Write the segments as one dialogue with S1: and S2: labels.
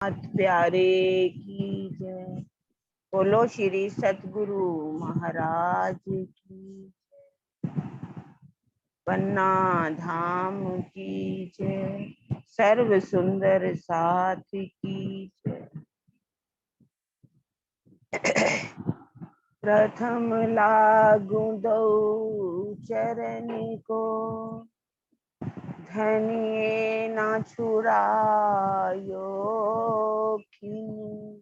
S1: नाथ प्यारे की जय। बोलो श्री सतगुरु महाराज की। पन्ना धाम की जय। सर्व सुंदर साथ की जय। प्रथम लागू दो चरण को, धनिये ना छुड़ायो खिन।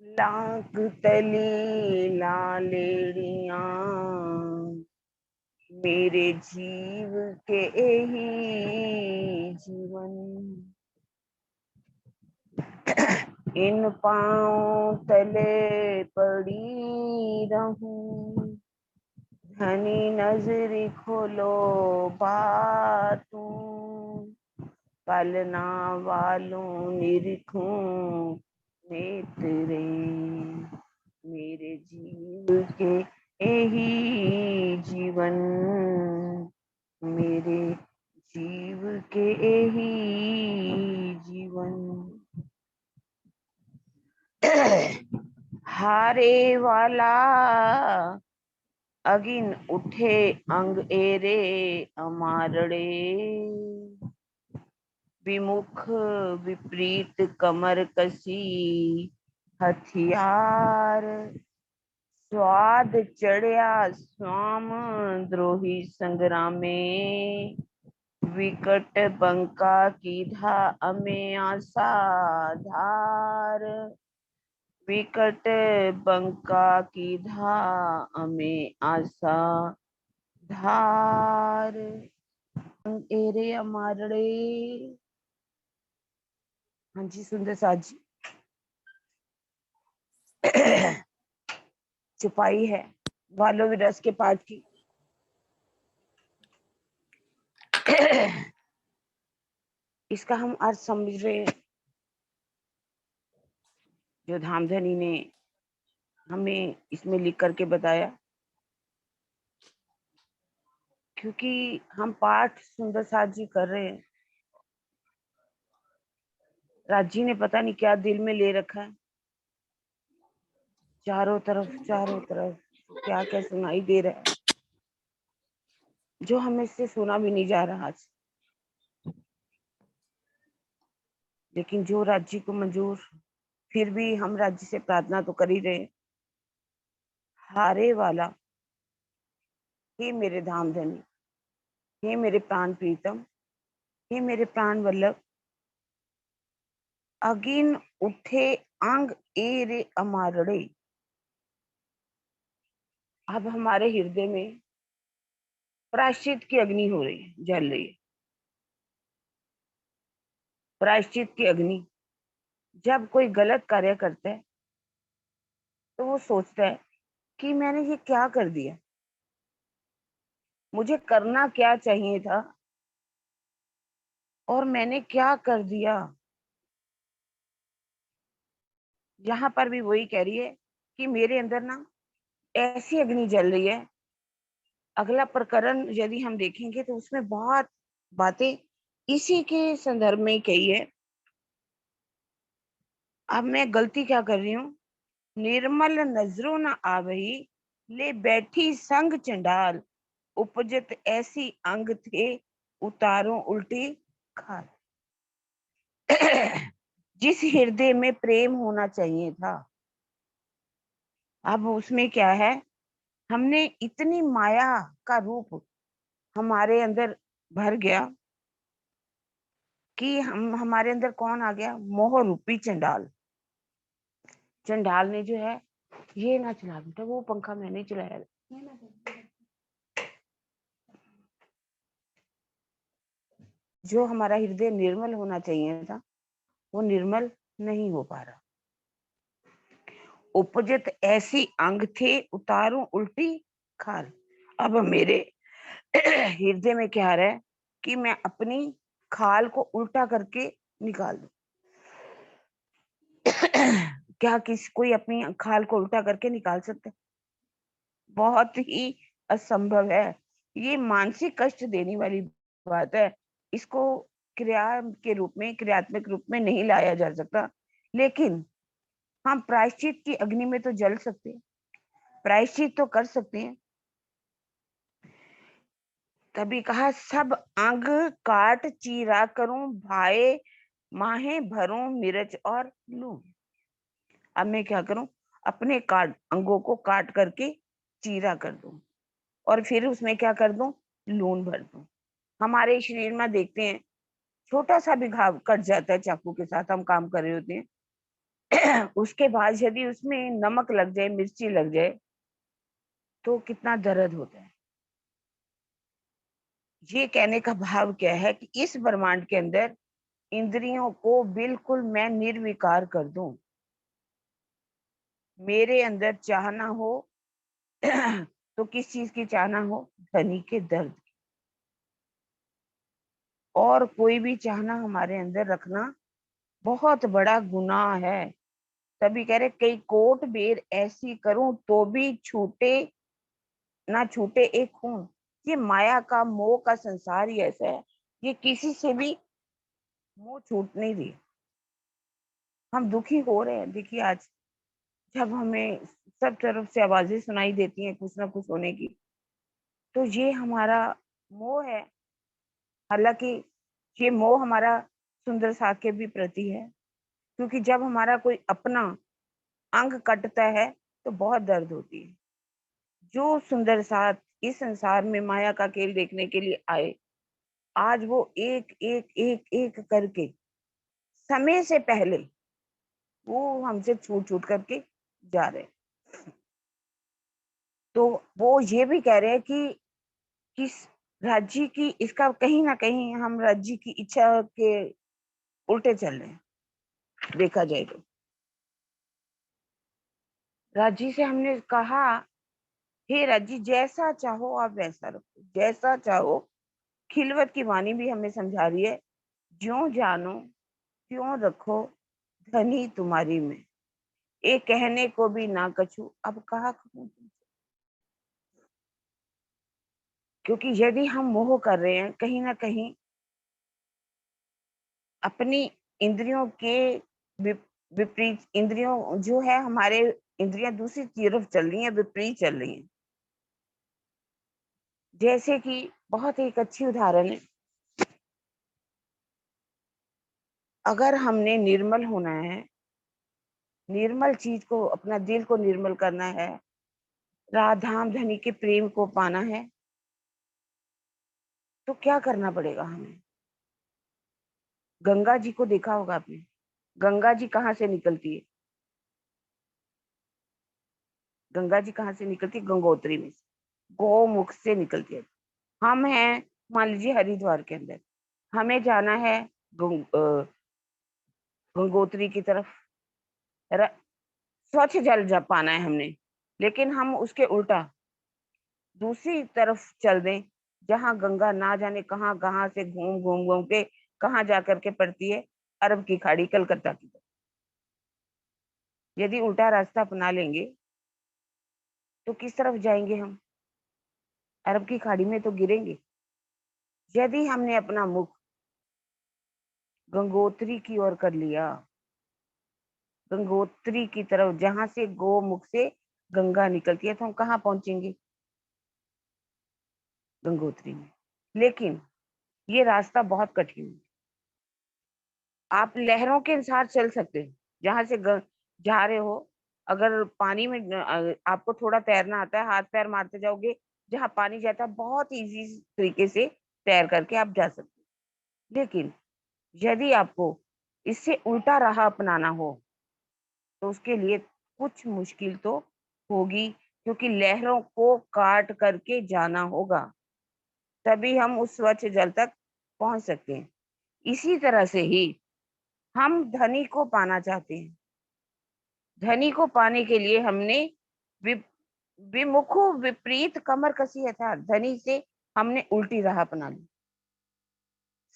S1: लाख तली लालेड़िया मेरे जीव के ही जीवन। इन पाँव तले पड़ी रहूं, धनी नजरी खोलो बातूं। पालना वालों निरखूं नेत्रे, मेरे जीव के यही जीवन। मेरे जीव के यही जीवन। हारे वाला अगिन उठे अंग एरे अमारड़े। विमुख विपरीत कमर कसी हथियार। स्वाद चढ़िया स्वाम द्रोही संग्रामे। विकट बंका की धा अमे आशा धार। विकट बंका की धा अमे आशा धार। एरे अमारड़े। हाँ जी सुंदर साथ जी। छुपाई है वालो विरस के पाठ की। इसका हम अर्थ समझ रहे हैं, जो धामधनी ने हमें इसमें लिख करके बताया। क्योंकि हम पाठ सुंदर साथ जी कर रहे हैं, राज जी ने पता नहीं क्या दिल में ले रखा है। चारों तरफ क्या क्या सुनाई दे रहा है, जो हमें से सुना भी नहीं जा रहा आज। लेकिन जो राज्य को मंजूर, फिर भी हम राज्य से प्रार्थना तो कर ही रहे। हारे वाला, हे मेरे धाम धनी, हे मेरे प्राण प्रीतम, हे मेरे प्राण वल्लभ। अगिन उठे अंग एरे अमारड़े। अब हमारे हृदय में प्रायश्चित की अग्नि हो रही है, जल रही है। प्रायश्चित की अग्नि। जब कोई गलत कार्य करता है तो वो सोचता है कि मैंने ये क्या कर दिया, मुझे करना क्या चाहिए था और मैंने क्या कर दिया। यहाँ पर भी वही कह रही है कि मेरे अंदर ना ऐसी अग्नि जल रही है। अगला प्रकरण यदि हम देखेंगे तो उसमें बहुत बातें इसी के संदर्भ में कही है। अब मैं गलती क्या कर रही हूँ, निर्मल नजरों न आवही ले बैठी संग चंडाल। उपजत ऐसी अंग थे उतारो उल्टी खाल। जिस हृदय में प्रेम होना चाहिए था, अब उसमें क्या है, हमने इतनी माया का रूप हमारे अंदर भर गया कि हमारे अंदर कौन आ गया, मोह रूपी चंडाल। चंडाल ने जो है, ये ना चला बेटा, वो पंखा मैंने चलाया। जो हमारा हृदय निर्मल होना चाहिए था, वो निर्मल नहीं हो पा रहा। उपजत ऐसी अंग थे उतारूं उल्टी खाल। अब मेरे हृदय में क्या रहा है कि मैं अपनी खाल को उल्टा करके निकाल दूं। क्या कोई अपनी खाल को उल्टा करके निकाल सकता है? बहुत ही असंभव है। ये मानसिक कष्ट देने वाली बात है। इसको क्रिया के रूप में, क्रियात्मक रूप में नहीं लाया जा सकता, लेकिन हम प्रायश्चित की अग्नि में तो जल सकते हैं, प्रायश्चित तो कर सकते हैं। तभी कहा, सब अंग काट चीरा करूं भाए, माहे भरूं मिर्च और लूं। अब मैं क्या करूं, अपने काट अंगों को काट करके चीरा कर दूं और फिर उसमें क्या कर दूं, लून भर दूं। हमारे शरीर में देखते हैं, छोटा सा भी घाव कट जाता है चाकू के साथ, हम काम कर रहे होते हैं उसके बाद यदि उसमें नमक लग जाए, मिर्ची लग जाए, तो कितना दर्द होता है। ये कहने का भाव क्या है कि इस ब्रह्मांड के अंदर इंद्रियों को बिल्कुल मैं निर्विकार कर दूं। मेरे अंदर चाहना हो तो किस चीज की चाहना हो, धनी के दर्द की। और कोई भी चाहना हमारे अंदर रखना बहुत बड़ा गुनाह है। तभी कह रहे, कई कोट बेर ऐसी करूं तो भी छूटे ना छूटे एक खून। ये माया का, मोह का संसार ही ऐसा है, ये किसी से भी मोह छूट नहीं रही। हम दुखी हो रहे हैं। देखिए आज जब हमें सब तरफ से आवाजें सुनाई देती हैं कुछ ना कुछ होने की, तो ये हमारा मोह है। हालांकि ये मोह हमारा सुंदर साथ के भी प्रति है, क्योंकि जब हमारा कोई अपना अंग कटता है तो बहुत दर्द होती है। जो सुंदर साथ इस संसार में माया का खेल देखने के लिए आए, आज वो एक एक एक एक करके समय से पहले वो हमसे छूट छूट करके जा रहे हैं। तो वो ये भी कह रहे हैं कि किस राज्य की, इसका कहीं ना कहीं हम राज्य की इच्छा के उल्टे चल रहे हैं। देखा जाए तो राज्य से हमने कहा, हे राज्य जैसा चाहो आप वैसा रखो, जैसा चाहो। खिलवत की वाणी भी हमें समझा रही है, ज्यों जानो त्यों रखो धनी तुम्हारी में, एक कहने को भी ना कछू अब कहा कहूं तुमसे। क्योंकि यदि हम मोह कर रहे हैं कहीं ना कहीं अपनी इंद्रियों के विपरीत, इंद्रियों जो है हमारे, इंद्रियां दूसरी तरफ चल रही हैं, विपरीत चल रही हैं। जैसे कि बहुत एक अच्छी उदाहरण है, अगर हमने निर्मल होना है, निर्मल चीज को, अपना दिल को निर्मल करना है, राधाम धनी के प्रेम को पाना है, तो क्या करना पड़ेगा हमें। गंगा जी को देखा होगा आपने, गंगा जी कहाँ से निकलती है, गंगा जी कहाँ से निकलती है, गंगोत्री में से, गौमुख से निकलती है। हम हैं मान लीजिए हरिद्वार के अंदर, हमें जाना है गंगोत्री की तरफ, र- स्वच्छ जल जब पाना है हमने, लेकिन हम उसके उल्टा दूसरी तरफ चल दें, जहां गंगा ना जाने कहाँ कहाँ से घूम घूम घूम के कहाँ जा करके पड़ती है, अरब की खाड़ी, कलकत्ता की तरफ। यदि उल्टा रास्ता अपना लेंगे तो किस तरफ जाएंगे हम, अरब की खाड़ी में तो गिरेंगे। यदि हमने अपना मुख गंगोत्री की ओर कर लिया, गंगोत्री की तरफ, जहां से गोमुख से गंगा निकलती है, तो हम कहाँ पहुंचेंगे, गंगोत्री में। लेकिन ये रास्ता बहुत कठिन है। आप लहरों के अनुसार चल सकते हैं, जहां से जा रहे हो। अगर पानी में आपको थोड़ा तैरना आता है, हाथ पैर मारते जाओगे, जहां पानी जाता है बहुत इजी तरीके से तैर करके आप जा सकते हैं। लेकिन यदि आपको इससे उल्टा राह अपनाना हो, तो उसके लिए कुछ मुश्किल तो होगी, क्योंकि लहरों को काट करके जाना होगा, तभी हम उस स्वच्छ जल तक पहुंच सकते हैं। इसी तरह से ही हम धनी को पाना चाहते हैं। धनी को पाने के लिए हमने वि, विमुखो विपरीत कमर कसी है था, धनी से हमने उल्टी राह अपना ली।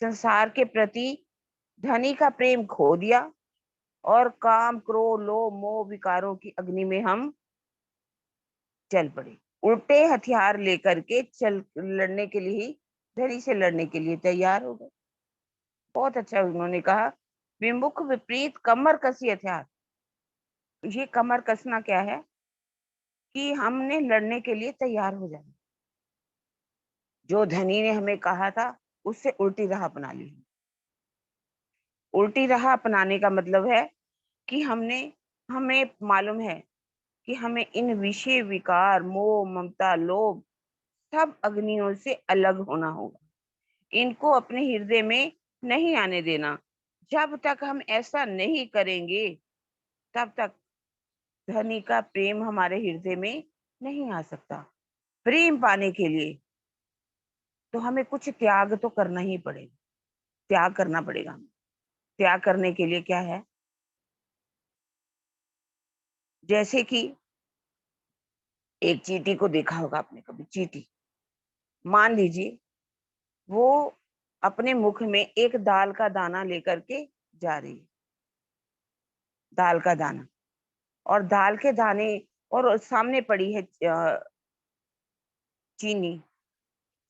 S1: संसार के प्रति धनी का प्रेम खो दिया और काम क्रोध लोभ मोह विकारों की अग्नि में हम चल पड़े। उल्टे हथियार लेकर के चल लड़ने के लिए ही, धनी से लड़ने के लिए तैयार हो गए। बहुत अच्छा उन्होंने कहा, विमुख विपरीत कमर कसी हथियार। ये कमर कसना क्या है कि हमने लड़ने के लिए तैयार हो जाना। जो धनी ने हमें कहा था उससे उल्टी राह अपना ली। उल्टी राह अपनाने का मतलब है कि हमें मालूम है कि हमें इन विषय विकार, मोह, ममता, लोभ, सब अग्नियों से अलग होना होगा। इनको अपने हृदय में नहीं आने देना। जब तक हम ऐसा नहीं करेंगे तब तक धनी का प्रेम हमारे हृदय में नहीं आ सकता। प्रेम पाने के लिए तो हमें कुछ त्याग तो करना ही पड़ेगा। त्याग करना पड़ेगा। त्याग करने के लिए क्या है, जैसे कि एक चींटी को देखा होगा आपने कभी। चींटी, मान लीजिए वो अपने मुख में एक दाल का दाना लेकर के जा रही है। दाल का दाना, और दाल के दाने, और सामने पड़ी है चीनी।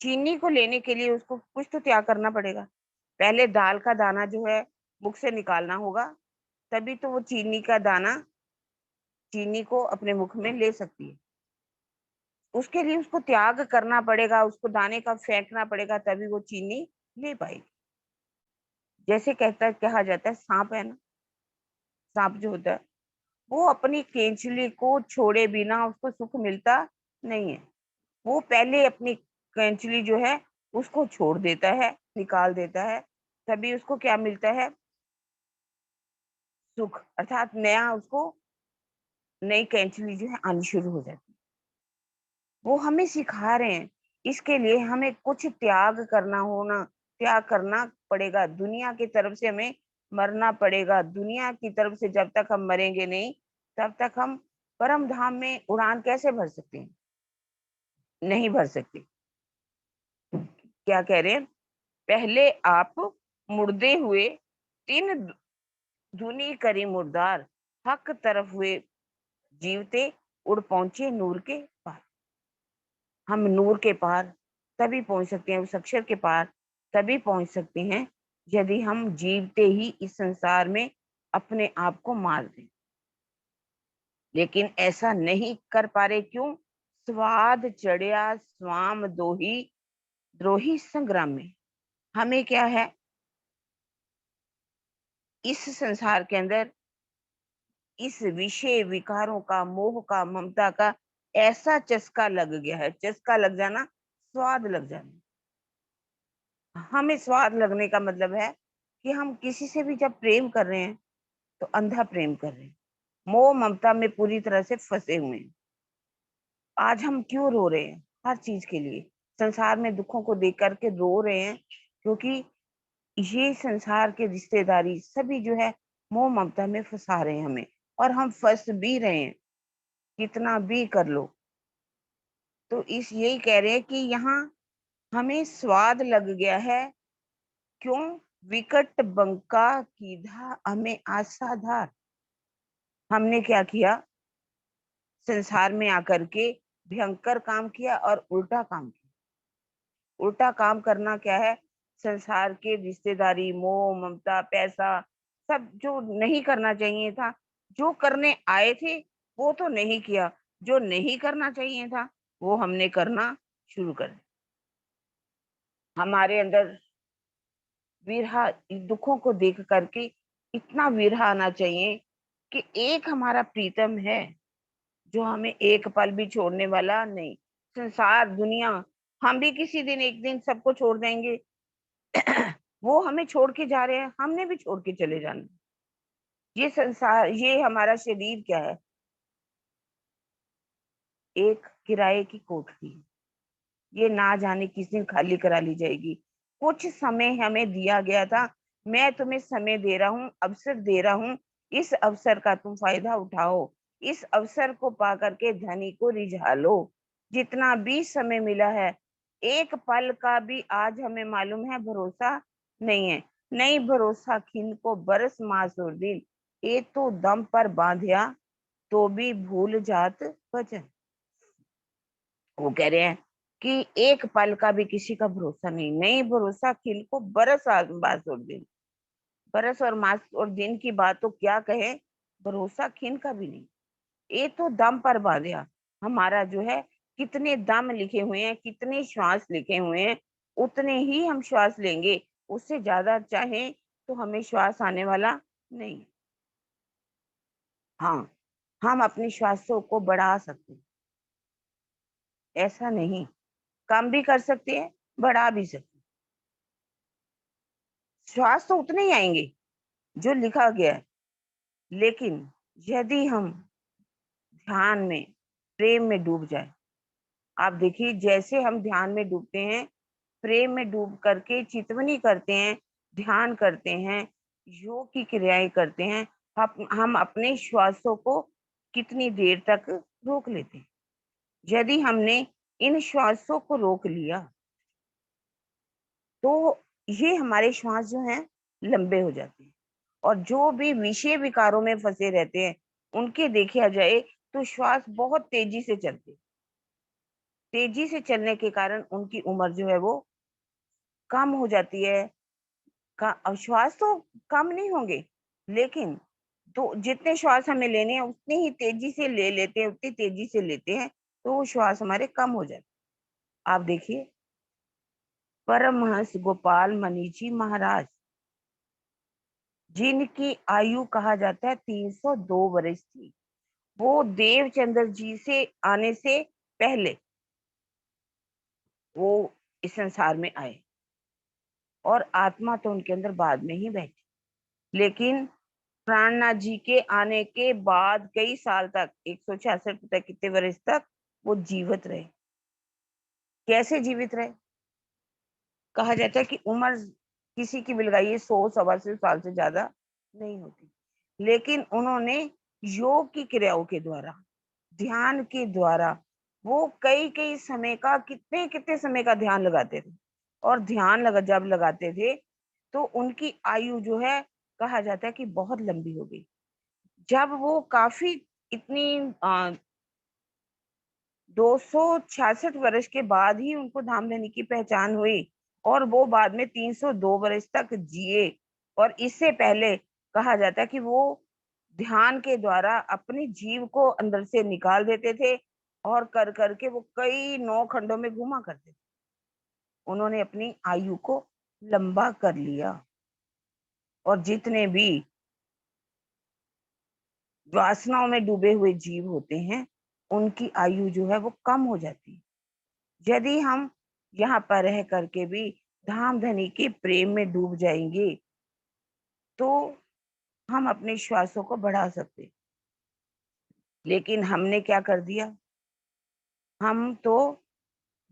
S1: चीनी को लेने के लिए उसको कुछ तो त्याग करना पड़ेगा। पहले दाल का दाना जो है मुख से निकालना होगा, तभी तो वो चीनी का दाना चीनी को अपने मुख में ले सकती है। उसके लिए उसको त्याग करना पड़ेगा, उसको दाने का फेंकना पड़ेगा, तभी वो चीनी ले पाएगी। जैसे कहा जाता है, सांप है ना, सांप जो होता है वो अपनी केंचुली को छोड़े बिना उसको सुख मिलता नहीं है। वो पहले अपनी केंचुली जो है उसको छोड़ देता है, निकाल देता है, तभी उसको क्या मिलता है, सुख, अर्थात नया उसको नई केंचुली जो है आनी शुरू हो जाती है। वो हमें सिखा रहे हैं। इसके लिए हमें कुछ त्याग करना होना, त्याग करना पड़ेगा। दुनिया की तरफ से हमें मरना पड़ेगा। दुनिया की तरफ से जब तक हम मरेंगे नहीं, तब तक हम परम धाम में उड़ान कैसे भर सकते हैं? नहीं भर सकते। क्या कह रहे हैं, पहले आप मुर्दे हुए, तीन धुनी करी मुर्दार, हक तरफ हुए जीवते, उड़ पहुंचे नूर के पार। हम नूर के पार तभी पहुंच सकते हैं, उस अक्षर के पार तभी पहुंच सकते हैं यदि हम जीवते ही इस संसार में अपने आप को मार दें। लेकिन ऐसा नहीं कर पा रहे, क्यों? स्वाद चढ़िया स्वाम दोही, द्रोही संग्राम में। हमें क्या है, इस संसार के अंदर इस विषय विकारों का, मोह का, ममता का ऐसा चस्का लग गया है। चस्का लग जाना, स्वाद लग जाना। हमें स्वाद लगने का मतलब है कि हम किसी से भी जब प्रेम कर रहे हैं तो अंधा प्रेम कर रहे हैं, मोह ममता में पूरी तरह से फंसे हुए हैं। आज हम क्यों रो रहे हैं? हर चीज के लिए, संसार में दुखों को देख करके रो रहे हैं, क्योंकि ये संसार के रिश्तेदारी सभी जो है मोह ममता में फंसा रहे हैं हमें, और हम फंस भी रहे हैं, कितना भी कर लो। तो इस यही कह रहे हैं कि यहाँ हमें स्वाद लग गया है। क्यों? विकट बंका कीधा हमें आसाधार। हमने क्या किया, संसार में आकर के भयंकर काम किया और उल्टा काम किया। उल्टा काम करना क्या है, संसार के रिश्तेदारी, मोह ममता, पैसा, सब जो नहीं करना चाहिए था, जो करने आए थे वो तो नहीं किया, जो नहीं करना चाहिए था वो हमने करना शुरू कर दिया। हमारे अंदर विरहा, दुखों को देख करके इतना विरहा आना चाहिए कि एक हमारा प्रीतम है जो हमें एक पल भी छोड़ने वाला नहीं। संसार दुनिया, हम भी किसी दिन एक दिन सबको छोड़ देंगे। वो हमें छोड़ के जा रहे हैं, हमने भी छोड़ के चले जाना। ये संसार, ये हमारा शरीर क्या है, एक किराए की कोठरी है। ये ना जाने किस दिन खाली करा ली जाएगी। कुछ समय हमें दिया गया था, मैं तुम्हें समय दे रहा हूँ, अवसर दे रहा हूँ, इस अवसर का तुम फायदा उठाओ। इस अवसर को पा करके धनी को रिझा लो। जितना भी समय मिला है, एक पल का भी आज हमें मालूम है भरोसा नहीं है। नहीं भरोसा खिन को बरस मासूर दिन, ये तो दम पर बांधिया तो भी भूल जात वचन। वो कह रहे हैं कि एक पल का भी किसी का भरोसा नहीं, नहीं भरोसा खिल को बरस बासूर दिन। बरस और मास और दिन की बात तो क्या कहे, भरोसा खिन का भी नहीं। ये तो दम पर बांधा हमारा जो है, कितने दम लिखे हुए हैं, कितने श्वास लिखे हुए हैं, उतने ही हम श्वास लेंगे। उससे ज्यादा चाहे तो हमें श्वास आने वाला नहीं। हाँ, हम अपनी श्वासों को बढ़ा सकते हैं, ऐसा नहीं। कम भी कर सकते हैं, बढ़ा भी सकते हैं। श्वास तो उतने ही आएंगे जो लिखा गया है, लेकिन यदि हम ध्यान में, प्रेम में डूब जाए। आप देखिए, जैसे हम ध्यान में डूबते हैं, प्रेम में डूब करके चितवनी करते हैं, ध्यान करते हैं, योग की क्रियाएं करते हैं, हम अपने श्वासों को कितनी देर तक रोक लेते हैं। यदि हमने इन श्वासों को रोक लिया तो ये हमारे श्वास जो हैं लंबे हो जाते हैं। और जो भी विषय विकारों में फंसे रहते हैं, उनके देखा जाए तो श्वास बहुत तेजी से चलते हैं। तेजी से चलने के कारण उनकी उम्र जो है वो कम हो जाती है। अब श्वास तो कम नहीं होंगे, लेकिन तो जितने श्वास हमें लेने हैं उतनी ही तेजी से ले लेते हैं, उतनी तेजी से लेते हैं, तो वो श्वास हमारे कम हो जाते हैं। आप देखिए, परमहंस गोपाल मणि जी महाराज, जिनकी आयु कहा जाता है 302 वर्ष थी, वो देवचंद्र जी से आने से पहले वो इस संसार में आए, और आत्मा तो उनके अंदर बाद में ही बैठी। लेकिन प्राणनाथ जी के आने के बाद कई साल तक, 166 तक, कितने वर्ष तक वो जीवित रहे। कैसे जीवित रहे? कहा जाता है कि उम्र किसी की भी लगाइए 100 सवा 100 साल से ज्यादा नहीं होती, लेकिन उन्होंने योग की क्रियाओं के द्वारा, ध्यान के द्वारा, वो कई कई समय का, कितने कितने समय का ध्यान लगाते थे। और ध्यान जब लगाते थे तो उनकी आयु जो है, कहा जाता है कि बहुत लंबी हो गई। जब वो काफी इतनी 266 वर्ष के बाद ही उनको धामधनी की पहचान हुई, और वो बाद में 302 वर्ष तक जिए। और इससे पहले कहा जाता है कि वो ध्यान के द्वारा अपने जीव को अंदर से निकाल देते थे, और कर करके वो कई 9 खंडों में घुमा करते थे। उन्होंने अपनी आयु को लंबा कर लिया। और जितने भी वासनाओं में डूबे हुए जीव होते हैं, उनकी आयु जो है वो कम हो जाती है। यदि हम यहाँ पर रह करके भी धाम धनी के प्रेम में डूब जाएंगे, तो हम अपने श्वासों को बढ़ा सकते। लेकिन हमने क्या कर दिया, हम तो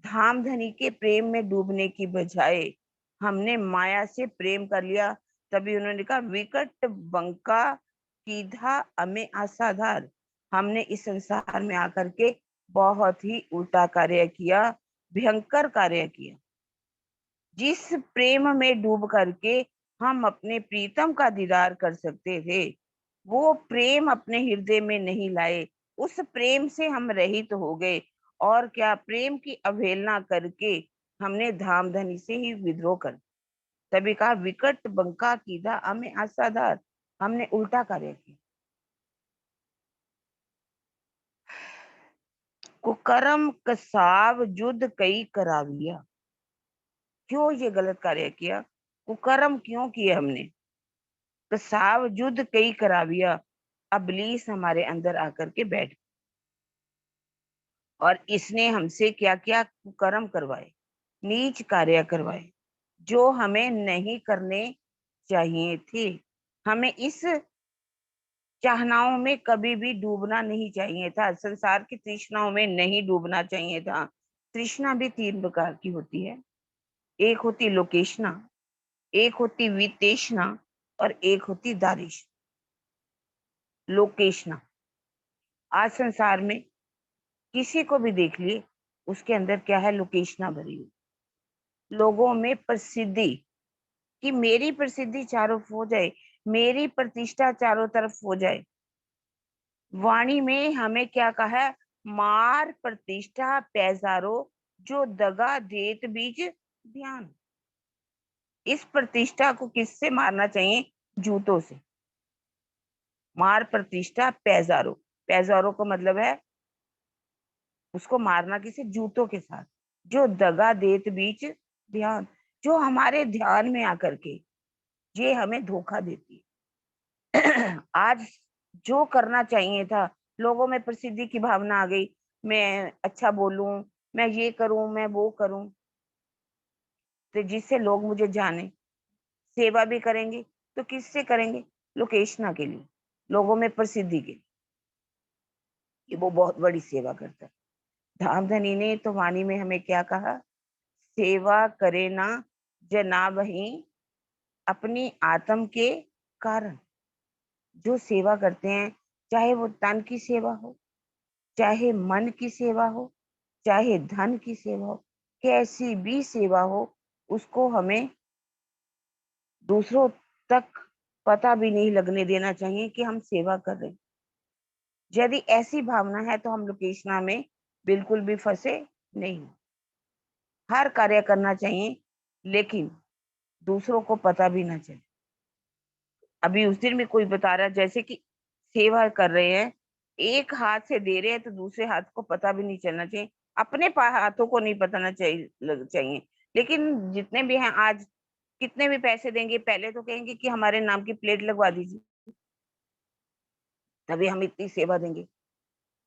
S1: धाम धनी के प्रेम में डूबने की बजाय हमने माया से प्रेम कर लिया। तभी उन्होंने कहा, विकट बंका सीधा अमे असाधार। हमने इस संसार में आकर के बहुत ही उल्टा कार्य किया, भयंकर कार्य किया। जिस प्रेम में डूब करके हम अपने प्रीतम का दीदार कर सकते थे, वो प्रेम अपने हृदय में नहीं लाए। उस प्रेम से हम रहित हो गए, और क्या, प्रेम की अवहेलना करके हमने धाम धनी से ही विद्रोह कर। तभी कहा, विकट बंका कीधा हमें असाधार। हमने उल्टा कार्य किया। कुकर्म कसाव युद्ध कई कराविया। क्यों ये गलत कार्य किया? कुकर्म क्यों किए हमने? कसाव युद्ध कई कराविया। अबलीस हमारे अंदर आकर के बैठ, और इसने हमसे क्या क्या कुकर्म करवाए, नीच कार्य करवाए, जो हमें नहीं करने चाहिए थे। हमें इस चाहनाओं में कभी भी डूबना नहीं चाहिए था, संसार की तृष्णाओं में नहीं डूबना चाहिए था। तृष्णा भी 3 प्रकार की होती है। एक होती लोकेशना, एक होती वितेशना, और एक होती दारिश। लोकेशना, आज संसार में किसी को भी देख लिए, उसके अंदर क्या है, लोकेशना भरी हुई। लोगों में प्रसिद्धि, कि मेरी प्रसिद्धि चारों हो जाए, मेरी प्रतिष्ठा चारों तरफ हो जाए। वाणी में हमें क्या कहा है, मार प्रतिष्ठा पैजारो, जो दगा देत बीज ध्यान। इस प्रतिष्ठा को किससे मारना चाहिए? जूतों से। मार प्रतिष्ठा पैजारो, पैजारो का मतलब है उसको मारना किसी जूतों के साथ। जो दगा देत बीच ध्यान, जो हमारे ध्यान में आकर के ये हमें धोखा देती है। आज जो करना चाहिए था, लोगों में प्रसिद्धि की भावना आ गई, मैं अच्छा बोलूं, मैं ये करूं, मैं वो करूं, तो जिससे लोग मुझे जाने। सेवा भी करेंगे तो किससे करेंगे? लोकेशना के लिए, लोगों में प्रसिद्धि के लिए, कि वो बहुत बड़ी सेवा करता है। धाम धनी ने तो वाणी में हमें क्या कहा? सेवा करे ना जना वही अपनी आत्म के कारण। जो सेवा करते हैं, चाहे वो तन की सेवा हो, चाहे मन की सेवा हो, चाहे धन की सेवा हो, कैसी भी सेवा हो, उसको हमें दूसरों तक पता भी नहीं लगने देना चाहिए कि हम सेवा कर रहे हैं। यदि ऐसी भावना है तो हम लोकेशना में बिल्कुल भी फंसे नहीं। हर कार्य करना चाहिए, लेकिन दूसरों को पता भी ना चले। अभी उस दिन में कोई बता रहा है, जैसे कि सेवा कर रहे हैं, एक हाथ से दे रहे हैं तो दूसरे हाथ को पता भी नहीं चलना चाहिए। अपने हाथों को नहीं बताना चाहिए। लेकिन जितने भी हैं आज, कितने भी पैसे देंगे, पहले तो कहेंगे कि हमारे नाम की प्लेट लगवा दीजिए, तभी हम इतनी सेवा देंगे।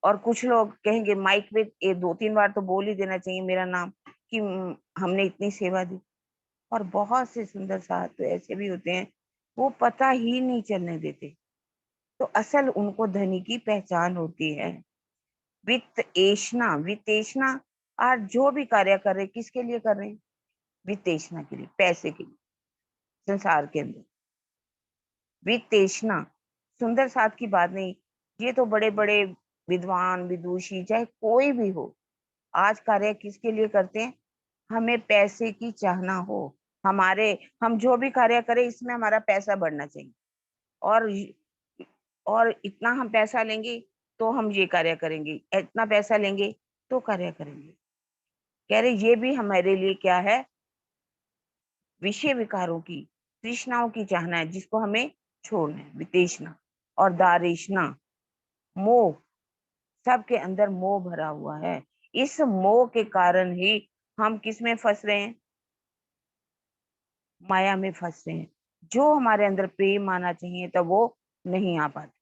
S1: और कुछ लोग कहेंगे माइक पे 2-3 बार तो बोल ही देना चाहिए मेरा नाम, कि हमने इतनी सेवा दी। और बहुत से सुंदर साथ तो ऐसे भी होते हैं, वो पता ही नहीं चलने देते। तो असल उनको धनी की पहचान होती है। वित्त एषणा, वित्तेषणा, और जो भी कार्य कर रहे किसके लिए कर रहे हैं? वित्तेषणा के लिए, पैसे के लिए। संसार के अंदर वित्तेषणा सुंदर साथ की बात नहीं। ये तो बड़े बड़े विद्वान विदुषी चाहे कोई भी हो, आज कार्य किसके लिए करते हैं? हमें पैसे की चाहना हो, हमारे, हम जो भी कार्य करें इसमें हमारा पैसा बढ़ना चाहिए। और और इतना हम पैसा लेंगे तो हम ये कार्य करेंगे, इतना पैसा लेंगे तो कार्य करेंगे। कह रहे ये भी हमारे लिए क्या है? विषय विकारों की, तृष्णाओं की चाहना है, जिसको हमें छोड़ना है। वितेशना और दारेशना, मोह, सबके अंदर मोह भरा हुआ है। इस मोह के कारण ही हम किस में फंस रहे हैं? माया में फंस रहे हैं। जो हमारे अंदर प्रेम आना चाहिए तब वो नहीं आ पाता।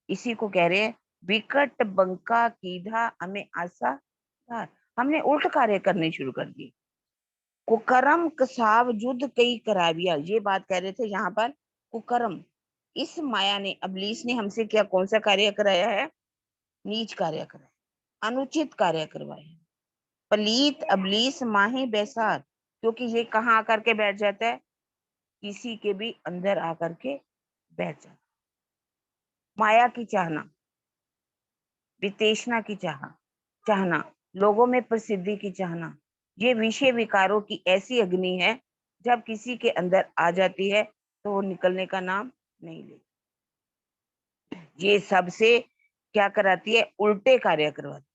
S1: इसी को कह रहे हैं विकट बंका कीधा हमें आशा धार। हमने उल्ट कार्य करने शुरू कर दिए। कुकर्म कसाव युद्ध कई कराविया, ये बात कह रहे थे यहाँ पर। कुकर्म, इस माया ने, अबलीस ने हमसे क्या, कौन सा कार्य कराया है? नीच कार्य कराया, अनुचित कार्य करवाया। पलीत अबलीस माहे बैसार, क्योंकि ये कहाँ आकर के बैठ जाता है? किसी के भी अंदर आकर के बैठ जाता। माया की चाहना, वितेशना की चाहना, लोगों में प्रसिद्धि की चाहना, ये विषय विकारों की ऐसी अग्नि है, जब किसी के अंदर आ जाती है तो वो निकलने का नाम नहीं लेती। ये सबसे क्या कराती है? उल्टे कार्य करवाती।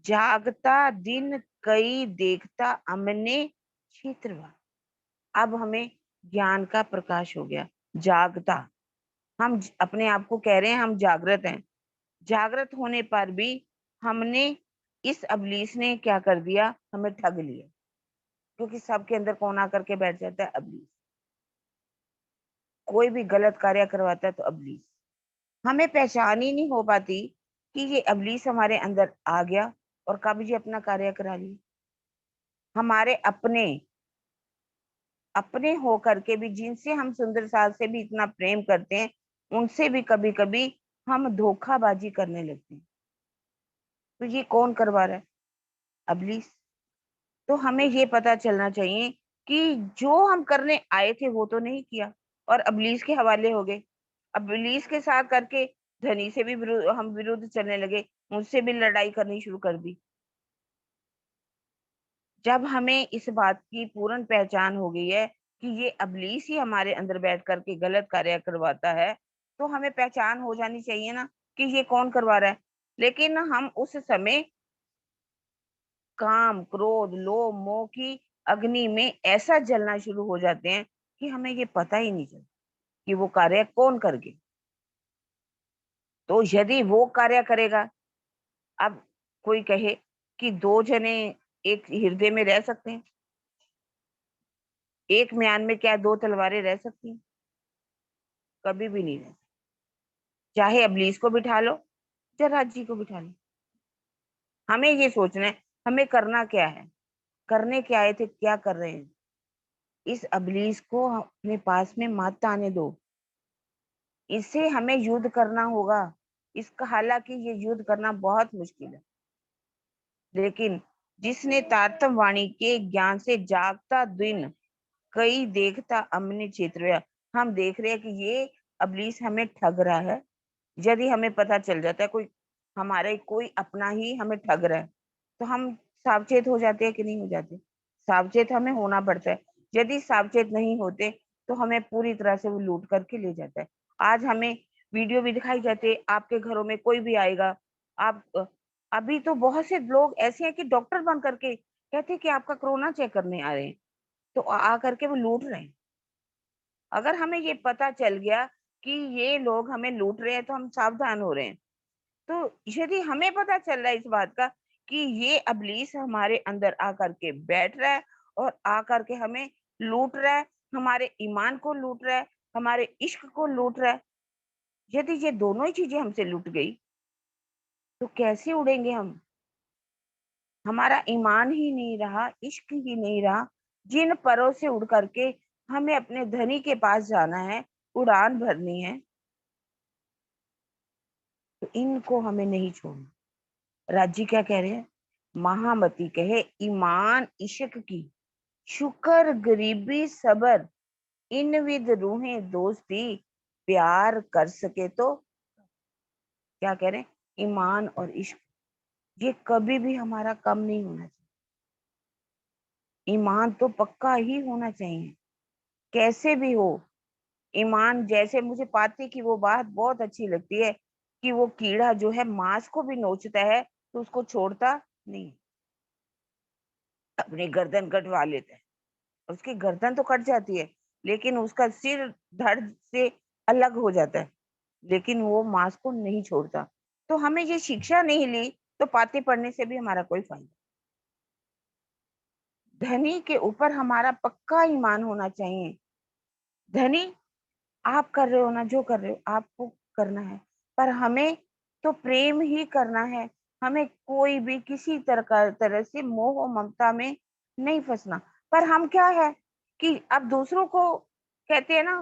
S1: जागता दिन कई देखता हमने क्षेत्रवा। अब हमें ज्ञान का प्रकाश हो गया। जागता, हम अपने आप को कह रहे हैं हम जागृत हैं। जागृत होने पर भी हमने, इस अबलीस ने क्या कर दिया? हमें ठग लिया। क्योंकि सबके अंदर कौन आकर के बैठ जाता है? अबलीस। कोई भी गलत कार्य करवाता है तो अबलीस। हमें पहचान ही नहीं हो पाती कि ये अबलीस हमारे अंदर आ गया और कब ये अपना कार्य करा लिया। हमारे अपने अपने होकर के भी, जिनसे हम सुंदर साल से भी इतना प्रेम करते हैं, उनसे भी कभी कभी हम धोखाबाजी करने लगते हैं। तो ये कौन करवा रहा है? अबलीस। तो हमें ये पता चलना चाहिए कि जो हम करने आए थे वो तो नहीं किया, और अबलीस के हवाले हो गए। अबलीस के साथ करके धनी से भी हम विरुद्ध चलने लगे, मुझसे भी लड़ाई करनी शुरू कर दी। जब हमें इस बात की पूर्ण पहचान हो गई है कि ये अबलीस ही हमारे अंदर बैठ करके गलत कार्य करवाता है, तो हमें पहचान हो जानी चाहिए ना कि ये कौन करवा रहा है। लेकिन हम उस समय काम क्रोध लोभ मोह की अग्नि में ऐसा जलना शुरू हो जाते हैं कि हमें ये पता ही नहीं चलता कि वो कार्य कौन कर गया। तो यदि वो कार्य करेगा, अब कोई कहे कि दो जने एक हृदय में रह सकते हैं, एक म्यान में क्या दो तलवारें रह सकती हैं? कभी भी नहीं रह सकती। चाहे इब्लीस को बिठा लो, चाहे राजी को बिठा लो। हमें ये सोचना है हमें करना क्या है, करने क्या आए थे, क्या कर रहे हैं। इस इब्लीस को अपने पास में मत आने दो, इससे हमें युद्ध करना होगा। इसका हालांकि ये युद्ध करना बहुत मुश्किल है, लेकिन जिसने तारतम वाणी के ज्ञान से जागता दिन कई देखता अमने क्षेत्र, हम देख रहे हैं कि ये इब्लीस हमें ठग रहा है। यदि हमें पता चल जाता है कोई हमारे कोई अपना ही हमें ठग रहा है, तो हम सावचेत हो जाते हैं कि नहीं हो जाते? सावचेत हमें होना पड़ता है। यदि सावचेत नहीं होते तो हमें पूरी तरह से वो लूट करके ले जाता है। आज हमें वीडियो भी दिखाई जाती है, आपके घरों में कोई भी आएगा, आप अभी तो बहुत से लोग ऐसे हैं कि डॉक्टर बन करके कहते हैं कि आपका कोरोना चेक करने आ रहे हैं, तो आ करके वो लूट रहे हैं। अगर हमें ये पता चल गया कि ये लोग हमें लूट रहे हैं तो हम सावधान हो रहे हैं। तो यदि हमें पता चल रहा है इस बात का कि ये इब्लीस हमारे अंदर आकर के बैठ रहा है और आकर के हमें लूट रहा है, हमारे ईमान को लूट रहा है, हमारे इश्क को लूट रहा है, यदि ये दोनों ही चीजें हमसे लूट गई तो कैसे उड़ेंगे हम? हमारा ईमान ही नहीं रहा, इश्क ही नहीं रहा, जिन परों से उड़ करके हमें अपने धनी के पास जाना है, उड़ान भरनी है, तो इनको हमें नहीं छोड़ना। राजी क्या कह रहे हैं? महामती कहे ईमान इश्क की, शुक्र गरीबी सबर, इन विद रूहें दोस्ती, प्यार कर सके तो। क्या कह रहे हैं? ईमान और इश्क ये कभी भी हमारा कम नहीं होना चाहिए। ईमान तो पक्का ही होना चाहिए, कैसे भी हो। ईमान जैसे मुझे पाती की वो बात बहुत अच्छी लगती है कि वो कीड़ा जो है मांस को भी नोचता है तो उसको छोड़ता नहीं, अपनी गर्दन कटवा लेता है। उसकी गर्दन तो कट जाती है लेकिन उसका सिर धड़ से अलग हो जाता है, लेकिन वो मांस को नहीं छोड़ता। तो हमें ये शिक्षा नहीं ली तो पाते पढ़ने से भी हमारा कोई फायदा। धनी के ऊपर हमारा पक्का ईमान होना चाहिए। धनी आप कर रहे हो ना, जो कर रहे हो आपको करना है, पर हमें तो प्रेम ही करना है। हमें कोई भी किसी तरह से मोह और ममता में नहीं फंसना। पर हम क्या है कि अब दूसरों को कहते हैं ना,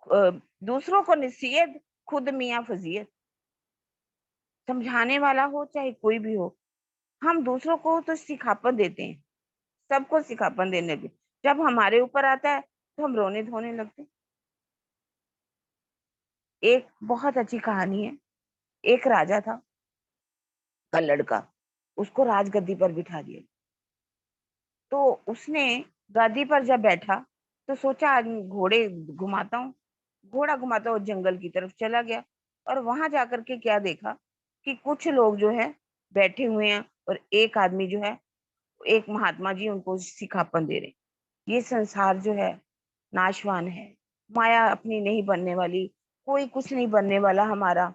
S1: अ, दूसरों को नसीहत, खुद मियाँ फजीयत। समझाने वाला हो चाहे कोई भी हो, हम दूसरों को तो सिखापन देते हैं, सबको सिखापन देने की। जब हमारे ऊपर आता है तो हम रोने धोने लगते हैं। एक बहुत अच्छी कहानी है। एक राजा था का लड़का, उसको राजगद्दी पर बिठा दिया। तो उसने गद्दी पर जब बैठा तो सोचा आज घोड़े घुमाता हूँ। घोड़ा घुमाता हुआ जंगल की तरफ चला गया और वहां जाकर के क्या देखा कि कुछ लोग जो है बैठे हुए हैं और एक आदमी जो है, एक महात्मा जी उनको सिखापन दे रहे। ये संसार जो है नाशवान है, माया अपनी नहीं बनने वाली, कोई कुछ नहीं बनने वाला हमारा,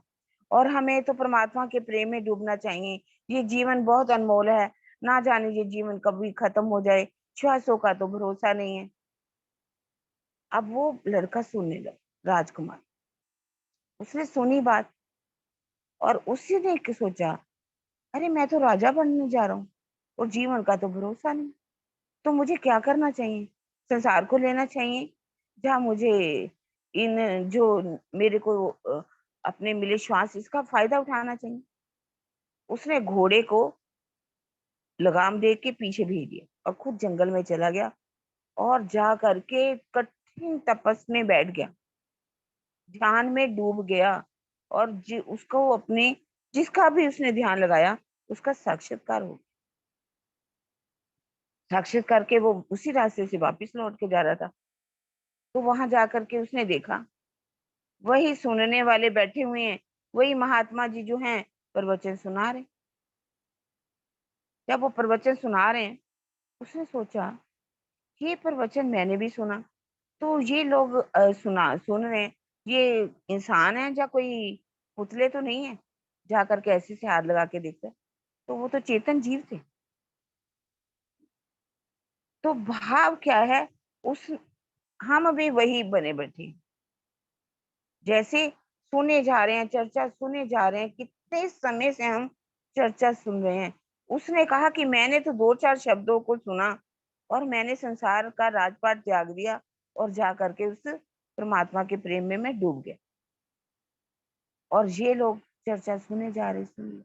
S1: और हमें तो परमात्मा के प्रेम में डूबना चाहिए। ये जीवन बहुत अनमोल है, ना जाने ये जीवन कभी खत्म हो जाए, श्वासों का तो भरोसा नहीं है। अब वो लड़का सुनने लगा, राजकुमार, उसने सुनी बात और उसने सोचा अरे मैं तो राजा बनने जा रहा हूँ और जीवन का तो भरोसा नहीं, तो मुझे क्या करना चाहिए? संसार को लेना चाहिए, जहाँ मुझे इन जो मेरे को अपने मिले श्वास इसका फायदा उठाना चाहिए। उसने घोड़े को लगाम दे के पीछे भेज दिया और खुद जंगल में चला गया और जा करके कठिन तपस में बैठ गया, ध्यान में डूब गया। और उसको अपने जिसका भी उसने ध्यान लगाया उसका साक्षात्कार हो। साक्षात्कार के वो उसी रास्ते से वापस लौट के जा रहा था, तो वहां जाकर के उसने देखा वही सुनने वाले बैठे हुए हैं, वही महात्मा जी जो हैं प्रवचन सुना रहे। जब वो प्रवचन सुना रहे हैं उसने सोचा ये प्रवचन मैंने भी सुना, तो ये लोग सुन रहे हैं, ये इंसान है या कोई पुतले तो नहीं है, जा करके ऐसे से हाथ लगा के देखता है, तो वो तो चेतन जीव थे। तो भाव क्या है, उस हम भी वही बने बैठे हैं। जैसे सुने जा रहे हैं, चर्चा सुने जा रहे हैं, कितने समय से हम चर्चा सुन रहे हैं। उसने कहा कि मैंने तो दो चार शब्दों को सुना और मैंने संसार का राजपाट त्याग दिया और जा करके उस परमात्मा के प्रेम में मैं डूब गया। और ये लोग चर्चा सुने जा रहे, सुनिए,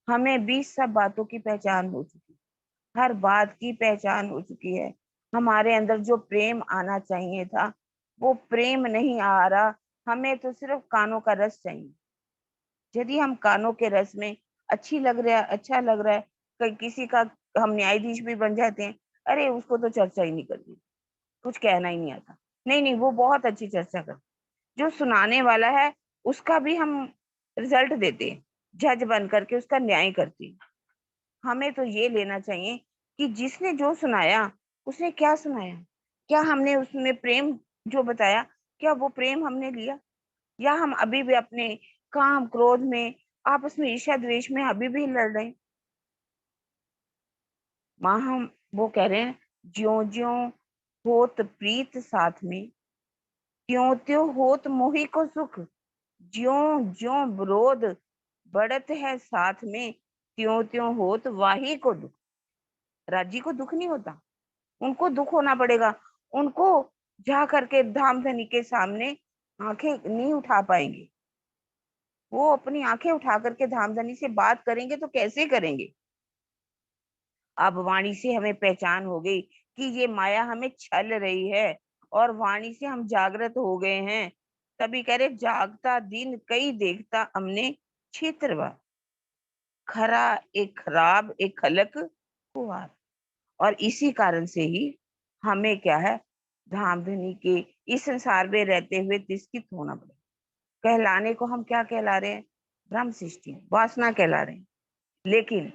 S1: हमें भी सब बातों की पहचान हो चुकी, हर बात की पहचान हो चुकी है। हमारे अंदर जो प्रेम आना चाहिए था वो प्रेम नहीं आ रहा, हमें तो सिर्फ कानों का रस चाहिए। यदि हम कानों के रस में अच्छी लग रहा है, अच्छा लग रहा है, किसी का हम न्यायाधीश भी बन जाते हैं, अरे उसको तो चर्चा ही नहीं करनी, कुछ कहना ही नहीं आता, नहीं नहीं वो बहुत अच्छी चर्चा कर। जो सुनाने वाला है उसका भी हम रिजल्ट देते हैं, जज बन करके उसका न्याय करते हैं। हमें तो ये लेना चाहिए कि जिसने जो सुनाया उसने क्या सुनाया, क्या हमने उसमें प्रेम जो बताया, क्या वो प्रेम हमने लिया, या हम अभी भी अपने काम क्रोध में, आपस में ईर्ष्या द्वेष में अभी भी लड़ रहे हैं। माँ हम वो कह रहे हैं, ज्यो ज्यो होत प्रीत साथ में, त्यों त्यों होत मोही को सुख, ज्यो ज्यो विरोध बढ़त है साथ में, त्यों त्यों होत वाही को दुख। राजी को दुख नहीं होता, उनको दुख होना पड़ेगा। उनको जा करके धामधनी के सामने आंखें नहीं उठा पाएंगे। वो अपनी आंखें उठा करके धामधनी से बात करेंगे तो कैसे करेंगे। अब वाणी से हमें पहचान हो गई कि ये माया हमें छल रही है, और वाणी से हम जागृत हो गए हैं। तभी कह रहे, जागता दिन कई देखता हमने क्षेत्रवा, खरा एक खराब एक खलक कुवार। और इसी कारण से ही हमें क्या है, धामधनी के इस संसार में रहते हुए तिरस्कृत होना पड़े। कहलाने को हम क्या कहला रहे हैं, ब्रह्म सृष्टि वासना कहला रहे हैं। लेकिन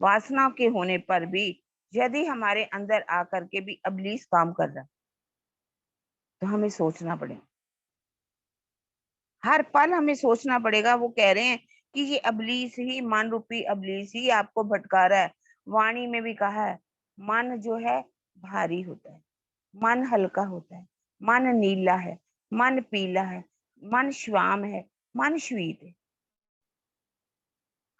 S1: वासना के होने पर भी यदि हमारे अंदर आकर के भी अबलीस काम कर रहा है, तो हमें सोचना पड़ेगा, हर पल हमें सोचना पड़ेगा। वो कह रहे हैं कि ये अबलीस ही, मन रूपी अबलीस ही आपको भटका रहा है। वाणी में भी कहा है, मन जो है भारी होता है, मन हल्का होता है, मन नीला है, मन पीला है, मन श्याम है, मन श्वेत है।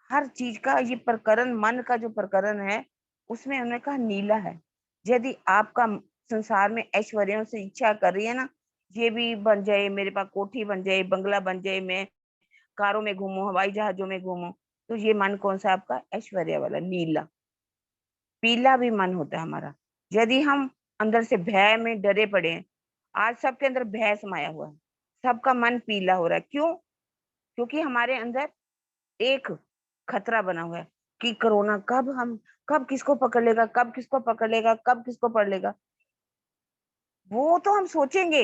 S1: हर चीज का ये प्रकरण, मन का जो प्रकरण है उसमें उन्होंने कहा नीला है। यदि आपका संसार में ऐश्वर्यों से इच्छा कर रही है ना, ये भी बन जाए, मेरे पास कोठी बन जाए, बंगला बन जाए, मैं कारों में घूमूं, हवाई जहाजों में घूमूं, तो ये मन कौन सा आपका, ऐश्वर्य वाला नीला। पीला भी मन होता है हमारा, यदि हम अंदर से भय में डरे पड़े हैं। आज सबके अंदर भय समाया हुआ है, सबका मन पीला हो रहा है। क्यों? क्योंकि हमारे अंदर एक खतरा बना हुआ है कि कोरोना कब किसको पकड़ लेगा, कब किसको पकड़ लेगा, कब किसको पकड़ लेगा। वो तो हम सोचेंगे,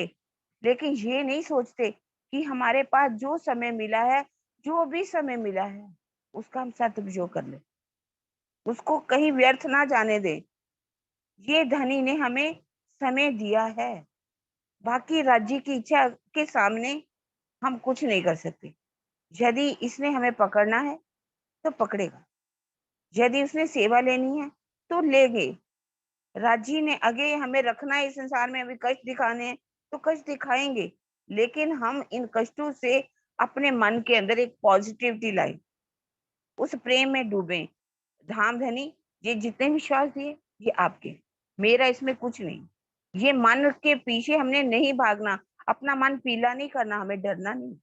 S1: लेकिन ये नहीं सोचते कि हमारे पास जो समय मिला है, जो भी समय मिला है, उसका हम सदुपयोग कर ले, उसको कहीं व्यर्थ ना जाने दें। ये धनी ने हमें समय दिया है, बाकी राज्य की इच्छा के सामने हम कुछ नहीं कर सकते। यदि इसने हमें पकड़ना है तो पकड़ेगा, यदि उसने सेवा लेनी है तो लेंगे। राज्य ने आगे हमें रखना है इस संसार में, हमें कष्ट दिखाने हैं तो कष्ट दिखाएंगे, लेकिन हम इन कष्टों से अपने मन के अंदर एक पॉजिटिविटी लाए, उस प्रेम में डूबे। धाम धनी, ये जितने विश्वास दिए ये आपके, मेरा इसमें कुछ नहीं। ये मन के पीछे हमने नहीं भागना, अपना मन पीला नहीं करना, हमें डरना नहीं।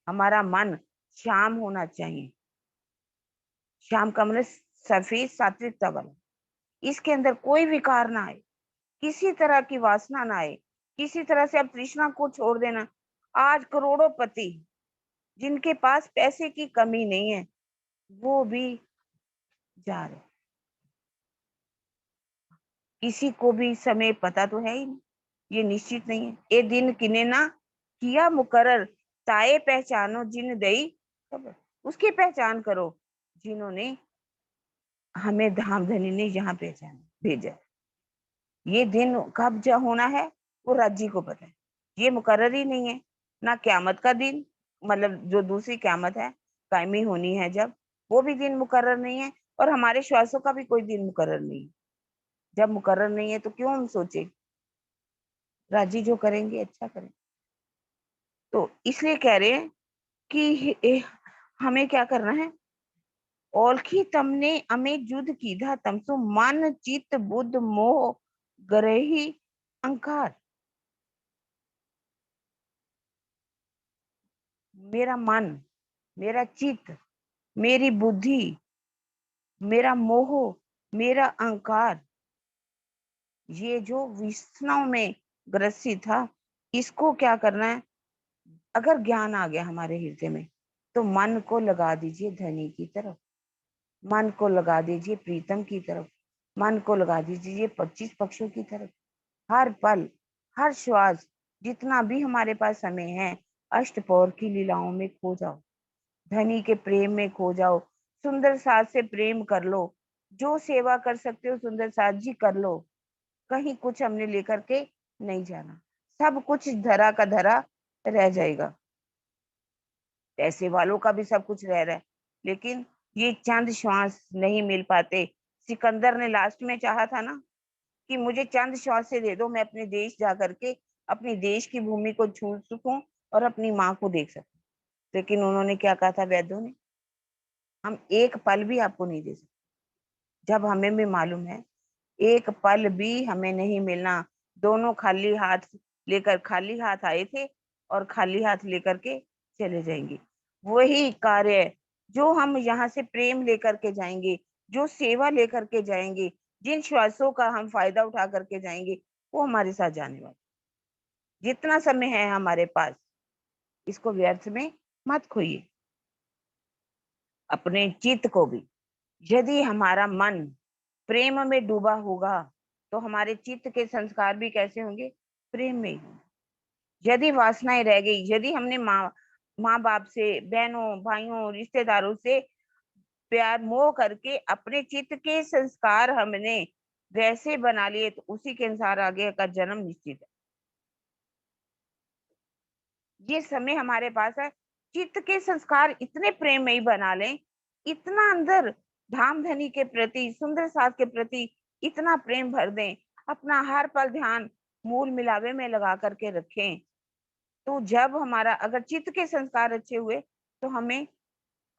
S1: हमारा मन शाम होना चाहिए, शाम का मतलब सफेद सात्विकता वाला। इसके अंदर कोई विकार ना आए, किसी तरह की वासना ना आए, किसी तरह से अब तृष्णा को छोड़ देना। आज करोड़ोंपति जिनके पास पैसे की कमी नहीं है, वो भी जा रहे, किसी को भी समय पता तो है ही नहीं, ये निश्चित नहीं है। ये दिन किने ना किया मुकर्रर, ताए पहचानो जिन दई खबर। उसकी पहचान करो जिन्होंने हमें, धामधनी ने यहाँ पहचाना। भेजा है। ये दिन कब जा होना है वो राज्य को पता है, ये मुकर्रर ही नहीं है। ना क्यामत का दिन, मतलब जो दूसरी क्यामत है कायमी होनी है जब, वो भी दिन मुकर्रर नहीं है, और हमारे श्वासों का भी कोई दिन मुकर्रर नहीं है। जब मुकर्रर नहीं है तो क्यों हम सोचे, राजी जो करेंगे अच्छा करें। तो इसलिए कह रहे हैं कि हमें क्या करना है, ओलखी तमने अमे जुद कीधा तमसु मन चित बुद्ध मोह ग्रही अहंकार। मेरा मन, मेरा चित्त, मेरी बुद्धि, मेरा मोह, मेरा अहंकार, ये जो विष्णु में ग्रसित था, इसको क्या करना है। अगर ज्ञान आ गया हमारे हृदय में तो मन को लगा दीजिए धनी की तरफ, मन को लगा दीजिए प्रीतम की तरफ, मन को लगा दीजिए 25 पक्षों की तरफ। हर पल, हर श्वास, जितना भी हमारे पास समय है, अष्टपौर की लीलाओं में खो जाओ, धनी के प्रेम में खो जाओ, सुंदर साथ से प्रेम कर लो, जो सेवा कर सकते हो सुंदर साथ जी कर लो। कहीं कुछ हमने लेकर के नहीं जाना, सब कुछ धरा का धरा रह जाएगा। पैसे वालों का भी सब कुछ रह रहा है, लेकिन ये चंद श्वास नहीं मिल पाते। सिकंदर ने लास्ट में चाहा था ना कि मुझे चंद श्वास से दे दो, मैं अपने देश जा करके अपनी देश की भूमि को छू सकूं और अपनी माँ को देख सकूं। लेकिन उन्होंने क्या कहा था वैद्यों ने, हम एक पल भी आपको नहीं दे सकते। जब हमें भी मालूम है एक पल भी हमें नहीं मिलना, दोनों खाली हाथ लेकर, खाली हाथ आए थे और खाली हाथ लेकर के चले जाएंगे। वही कार्य जो हम यहाँ से प्रेम लेकर के जाएंगे, जो सेवा लेकर के जाएंगे, जिन श्वासों का हम फायदा उठा करके जाएंगे, वो हमारे साथ जाने वाले। जितना समय है हमारे पास, इसको व्यर्थ में मत खोइए। अपने चित्त को भी, यदि हमारा मन प्रेम में डूबा होगा तो हमारे चित्त के संस्कार भी कैसे होंगे, प्रेम में ही होंगे। यदि वासनाएं रह गई, यदि हमने माँ बाप से, बहनों भाइयों रिश्तेदारों से प्यार मोह करके अपने चित्त के संस्कार हमने वैसे बना लिए, तो उसी के अनुसार आगे का जन्म निश्चित है। ये समय हमारे पास है, चित्त के संस्कार इतने प्रेममयी बना लें, इतना अंदर धाम धनी के प्रति, सुंदर साथ के प्रति इतना प्रेम भर दें, अपना हर पल ध्यान मूल मिलावे में लगा करके रखें। तो जब हमारा अगर चित्त के संस्कार अच्छे हुए तो हमें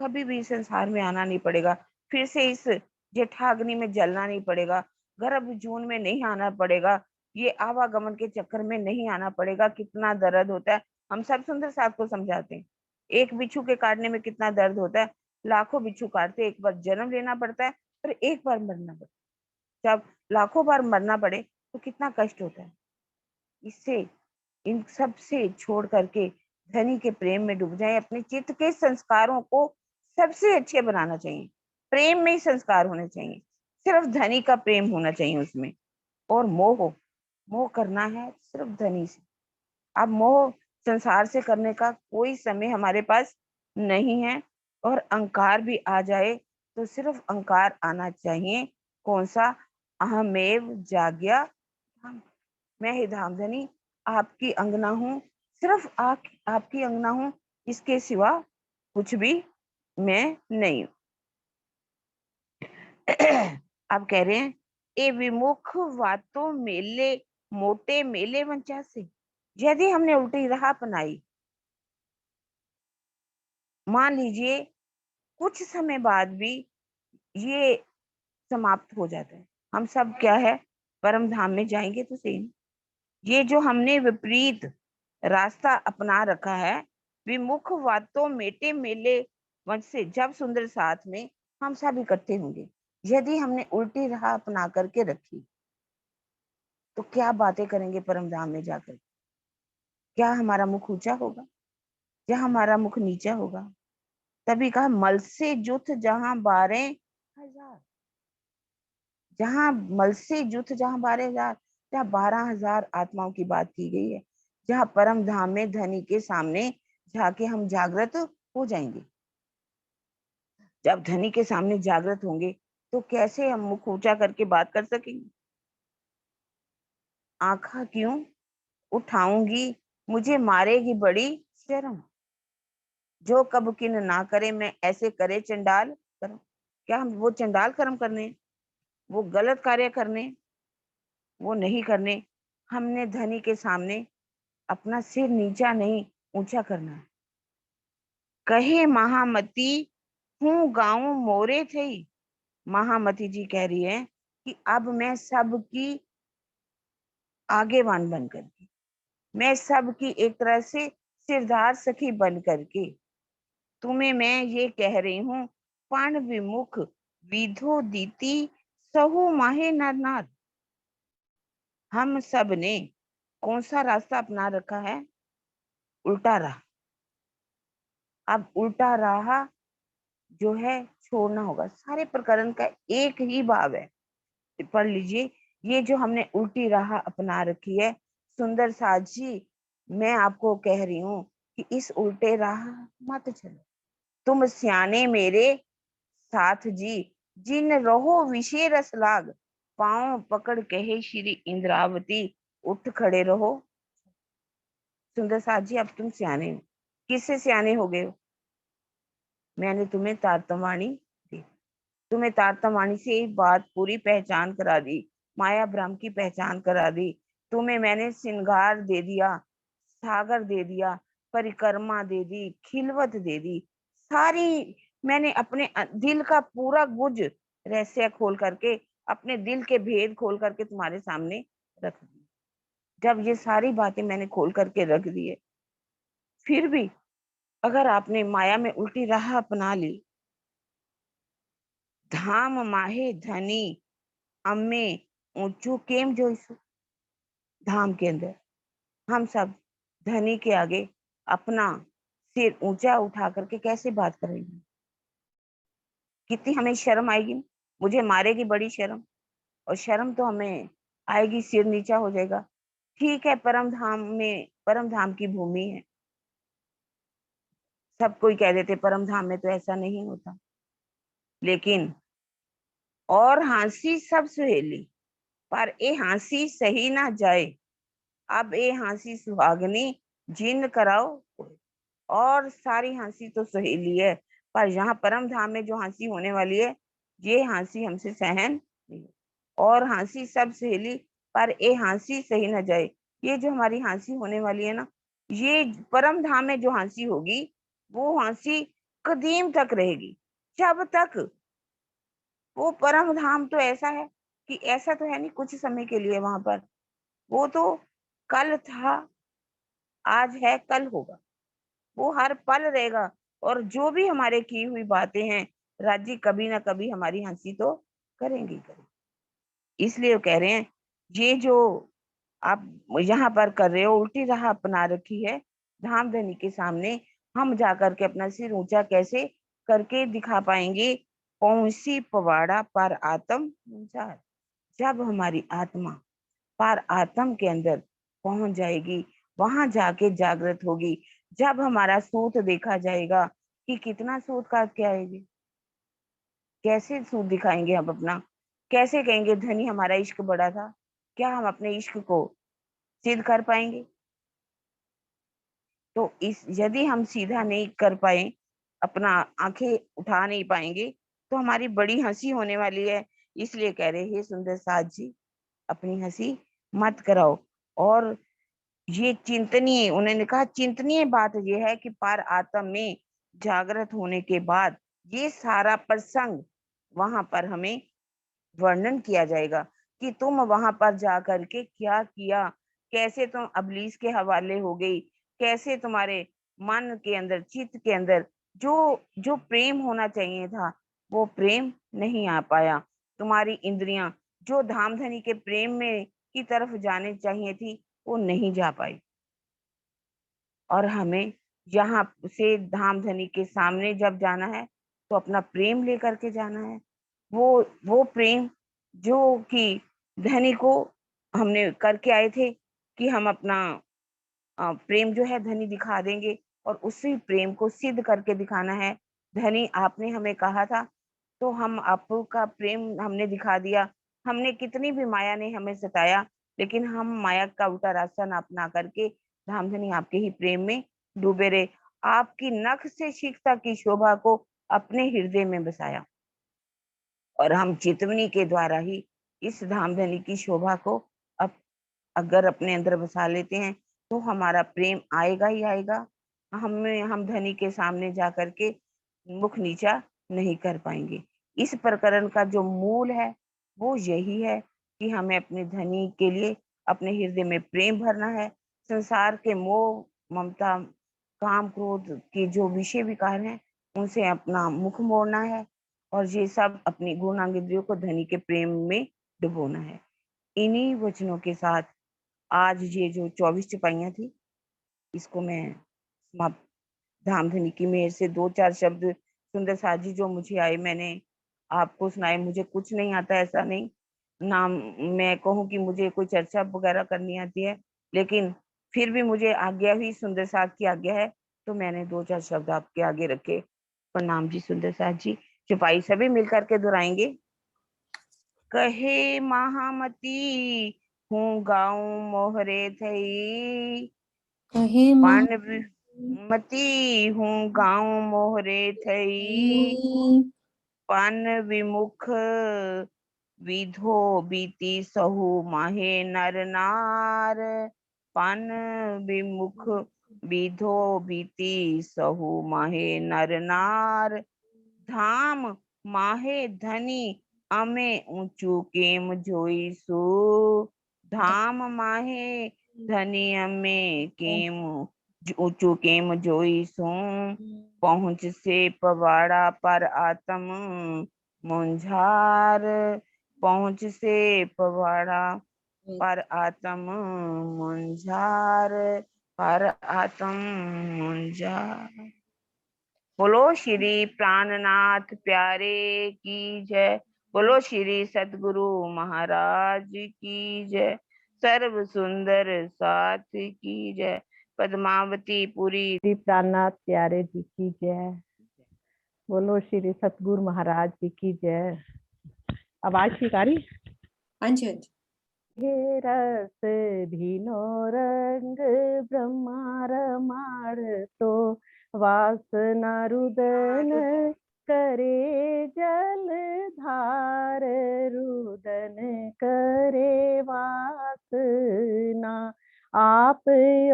S1: कभी भी संसार में आना नहीं पड़ेगा, फिर से इस जेठाग्नि में जलना नहीं पड़ेगा, गर्भ जून में नहीं आना पड़ेगा, ये आवागमन के चक्कर में नहीं आना पड़ेगा। कितना दर्द होता है, हम सब सुंदर साथ को समझाते हैं। एक बिच्छू के काटने में कितना दर्द होता है, लाखों बिच्छू काटते, एक बार जन्म लेना पड़ता है और एक बार मरना पड़ता है। जब लाखों बार मरना पड़े तो कितना कष्ट होता है। इससे इन सब से छोड़ करके धनी के प्रेम में डूब जाए। अपने चित्त के संस्कारों को सबसे अच्छे बनाना चाहिए, प्रेम में ही संस्कार होने चाहिए, सिर्फ धनी का प्रेम होना चाहिए उसमें। और मोह, मोह करना है सिर्फ धनी से। अब मोह संसार से करने का कोई समय हमारे पास नहीं है। और अहंकार भी आ जाए तो सिर्फ अहंकार आना चाहिए, कौन सा, अहमेव जाग्या धाम। मैं ही धामधनी आपकी अंगना हूँ, सिर्फ आपकी अंगना हूँ, इसके सिवा कुछ भी मैं नहीं हूँ। अब कह रहे हैं, ए विमुख वातों मेले मोटे मेले वंचा से। यदि हमने उल्टी राह अपनाई, मान लीजिए कुछ समय बाद भी ये समाप्त हो जाता है, हम सब क्या है, परम धाम में जाएंगे तो सही। ये जो हमने विपरीत रास्ता अपना रखा है, विमुख वातों मेटे मेले वंश से, जब सुंदर साथ में हम सब इकट्ठे होंगे, यदि हमने उल्टी राह अपना करके रखी तो क्या बातें करेंगे परम धाम में जाकर। क्या हमारा मुख ऊंचा होगा या हमारा मुख नीचा होगा। तभी कहा, मल से जुथ जहां 12,000, जहां मल से जुथ जहां 12,000, जहाँ 12,000 आत्माओं की बात की गई है, जहाँ परम धाम में धनी के सामने जाके हम जागृत हो जाएंगे। जब धनी के सामने जागृत होंगे तो कैसे हम मुख ऊंचा करके बात कर सकेंगे? आंखा क्यों उठाऊंगी, मुझे मारेगी बड़ी शर्म। जो कब किन ना करे, मैं ऐसे करे चंडाल कर्म। क्या हम वो चंडाल कर्म करने, वो गलत कार्य करने, वो नहीं करने। हमने धनी के सामने अपना सिर नीचा नहीं, ऊंचा करना है। कहे महामती हूँ गाँव मोरे थई। महामती जी कह रही है कि अब मैं सबकी आगेवान बन करके, मैं सबकी एक तरह से सिरदार सखी बन करके तुम्हें मैं ये कह रही हूँ, पण विमुख विधो दीति सहु माहे नर नार। हम सब ने कौन सा रास्ता अपना रखा है? उल्टा राह। अब उल्टा राह जो है छोड़ना होगा। सारे प्रकरण का एक ही भाव है, पढ़ लीजिए। ये जो हमने उल्टी राह अपना रखी है, सुंदर साज जी, मैं आपको कह रही हूँ कि इस उल्टे राह मत चलो। तुम सियाने मेरे साथ जी, जिन रहो विषय रस लाग। पांव पकड़ कहे श्री इंद्रावती, उठ खड़े रहो। सुंदर साथ जी, अब तुम सियाने हो। किससे सियाने हो गए हो? मैंने तुम्हें तारतमवाणी दी, तुम्हें तारतमवाणी से एक बात पूरी पहचान करा दी, माया ब्रह्म की पहचान करा दी। तुम्हें मैंने श्रृंगार दे दिया, सागर दे दिया, परिक्रमा दे दी, खिलवत दे दी। सारी मैंने अपने दिल का पूरा गुज रहस्य खोल करके, अपने दिल के भेद खोल करके तुम्हारे सामने रख दी। जब ये सारी बातें मैंने खोल करके रख दी है, फिर भी अगर आपने माया में उल्टी राह अपना ली, धाम माहे धनी अम्मे ऊंचू केम जोईसु। धाम के अंदर हम सब धनी के आगे अपना सिर ऊंचा उठा करके कैसे बात करेंगे? कितनी हमें शर्म आएगी। मुझे मारेगी बड़ी शर्म, और शर्म तो हमें आएगी, सिर नीचा हो जाएगा। ठीक है, परम धाम में, परम धाम की भूमि है, सब कोई कह देते परम धाम में तो ऐसा नहीं होता। लेकिन और हंसी सब सहेली, पर ए हंसी सही ना जाए। अब ए हंसी सुहागनी जिन कराओ कोई। और सारी हंसी तो सहेली है, पर यहाँ परम धाम में जो हंसी होने वाली है, ये हंसी हमसे सहन नहीं। और हंसी सब सहेली, पर ए हंसी सही न जाए। ये जो हमारी हंसी होने वाली है ना, ये परम धाम में जो हंसी होगी, वो हंसी कदीम तक रहेगी। जब तक वो परम धाम तो ऐसा है कि ऐसा तो है नहीं कुछ समय के लिए वहां पर, वो तो कल था, आज है, कल होगा, वो हर पल रहेगा। और जो भी हमारे की हुई बातें हैं, राजी कभी ना कभी हमारी हंसी तो करेंगी करेंगी। इसलिए वो कह रहे हैं, ये जो आप यहाँ पर कर रहे हो, उल्टी राह अपना रखी है। धाम धनी के सामने हम जाकर के अपना सिर ऊंचा कैसे करके दिखा पाएंगे? कौन पवाड़ा पर आत्म संसार। जब हमारी आत्मा पर आत्म के अंदर पहुंच जाएगी, वहां जाके जागृत होगी। जब हमारा सूत देखा जाएगा कि कितना सूत काट के आएगी, कैसे सूत दिखाएंगे हम अपना? कैसे कहेंगे धनी हमारा इश्क बड़ा था? क्या हम अपने इश्क को सिद्ध कर पाएंगे? तो इस यदि हम सीधा नहीं कर पाए, अपना आंखें उठा नहीं पाएंगे, तो हमारी बड़ी हंसी होने वाली है। इसलिए कह रहे हे सुंदर साथ जी, अपनी हंसी मत कराओ। और ये चिंतनीय, उन्होंने कहा चिंतनीय बात ये है कि पार आत्म में जागृत होने के बाद ये सारा प्रसंग वहां पर हमें वर्णन किया जाएगा कि तुम वहां पर जा करके क्या किया, कैसे तुम अबलीस के हवाले हो गई, कैसे तुम्हारे मन के अंदर, चित्त के अंदर जो जो प्रेम होना चाहिए था, वो प्रेम नहीं आ पाया। तुम्हारी इंद्रियां जो धामधनी के प्रेम में की तरफ जाने चाहिए थी, वो नहीं जा पाई। और हमें यहाँ से धामधनी के सामने जब जाना है, तो अपना प्रेम लेकर के जाना है। वो प्रेम जो कि धनी को हमने करके आए थे, कि हम अपना प्रेम जो है धनी दिखा देंगे, और उसी प्रेम को सिद्ध करके दिखाना है। धनी आपने हमें कहा था तो हम आपका प्रेम हमने दिखा दिया। हमने कितनी भी माया ने हमें सताया, लेकिन हम माया का उल्टा रास्ता ना अपना करके धामधनी आपके ही प्रेम में डूबे रहे। आपकी नख से शिखता की शोभा को अपने हृदय में बसाया, और हम चितवनी के द्वारा ही इस धामधनी की शोभा को अब अगर अपने अंदर बसा लेते हैं, तो हमारा प्रेम आएगा ही आएगा। हम धनी के सामने जा करके मुख नीचा नहीं कर पाएँगे। इस प्रकरण का जो मूल है, वो यही है कि हमें अपने धनी के लिए अपने हृदय में प्रेम भरना है। संसार के मोह, ममता, काम, क्रोध के जो विषय विकार हैं, उनसे अपना मुख मोड़ना है, और ये सब अपनी गुणांग इंद्रियों को धनी के प्रेम में डुबोना है। इन्हीं वचनों के साथ आज ये जो 24 चौपाइयाँ थी, इसको मैं समाप्त। धामधनी की मेहर से 2-4 शब्द सुंदर साथ जी जो मुझे आए, मैंने आपको सुनाए। मुझे कुछ नहीं आता, ऐसा नहीं। ना मैं कहूँ कि मुझे कोई चर्चा वगैरह करनी आती है, लेकिन फिर भी मुझे आज्ञा हुई, सुंदर साथ की आज्ञा है, तो मैंने 2-4 शब्द आपके आगे रखे। प्रणाम जी सुंदर साथ जी। चौपाई सभी मिल कर के दोहराएँगे। कहे महामती हूँ गाँव मोहरे थई,
S2: कहे
S1: पण मती हूँ गाँव मोहरे थई, पन विमुख विधो बीती सहु माहे नर नार, पन विमुख विधो बीती सहु माहे नर नार, धाम माहे धनी अमे ऊंचू केम जोईसु, धाम माहे धनी अमे केम ऊंचू केम जोईसु, पहुंच से पवाड़ा पर आत्म मुंझार, पहुंच से पवाड़ा पर आत्म मुंझार, पर आत्म मुंझार। बोलो श्री प्राणनाथ प्यारे की जय। बोलो श्री सतगुरु महाराज की जय। सर्व सुंदर साथ की जय। पद्मावती पुरी
S3: श्री प्राणनाथ प्यारे जी की जय। बोलो श्री सतगुरु महाराज जी की जय। आवाज ठीक आ रही?
S2: हाँ जी, हाँ जी।
S3: हे रस भीनो रंग ब्रह्मा रमाड़ तो, वासना रुदन करे जल धार, रुदन करे वासना, आप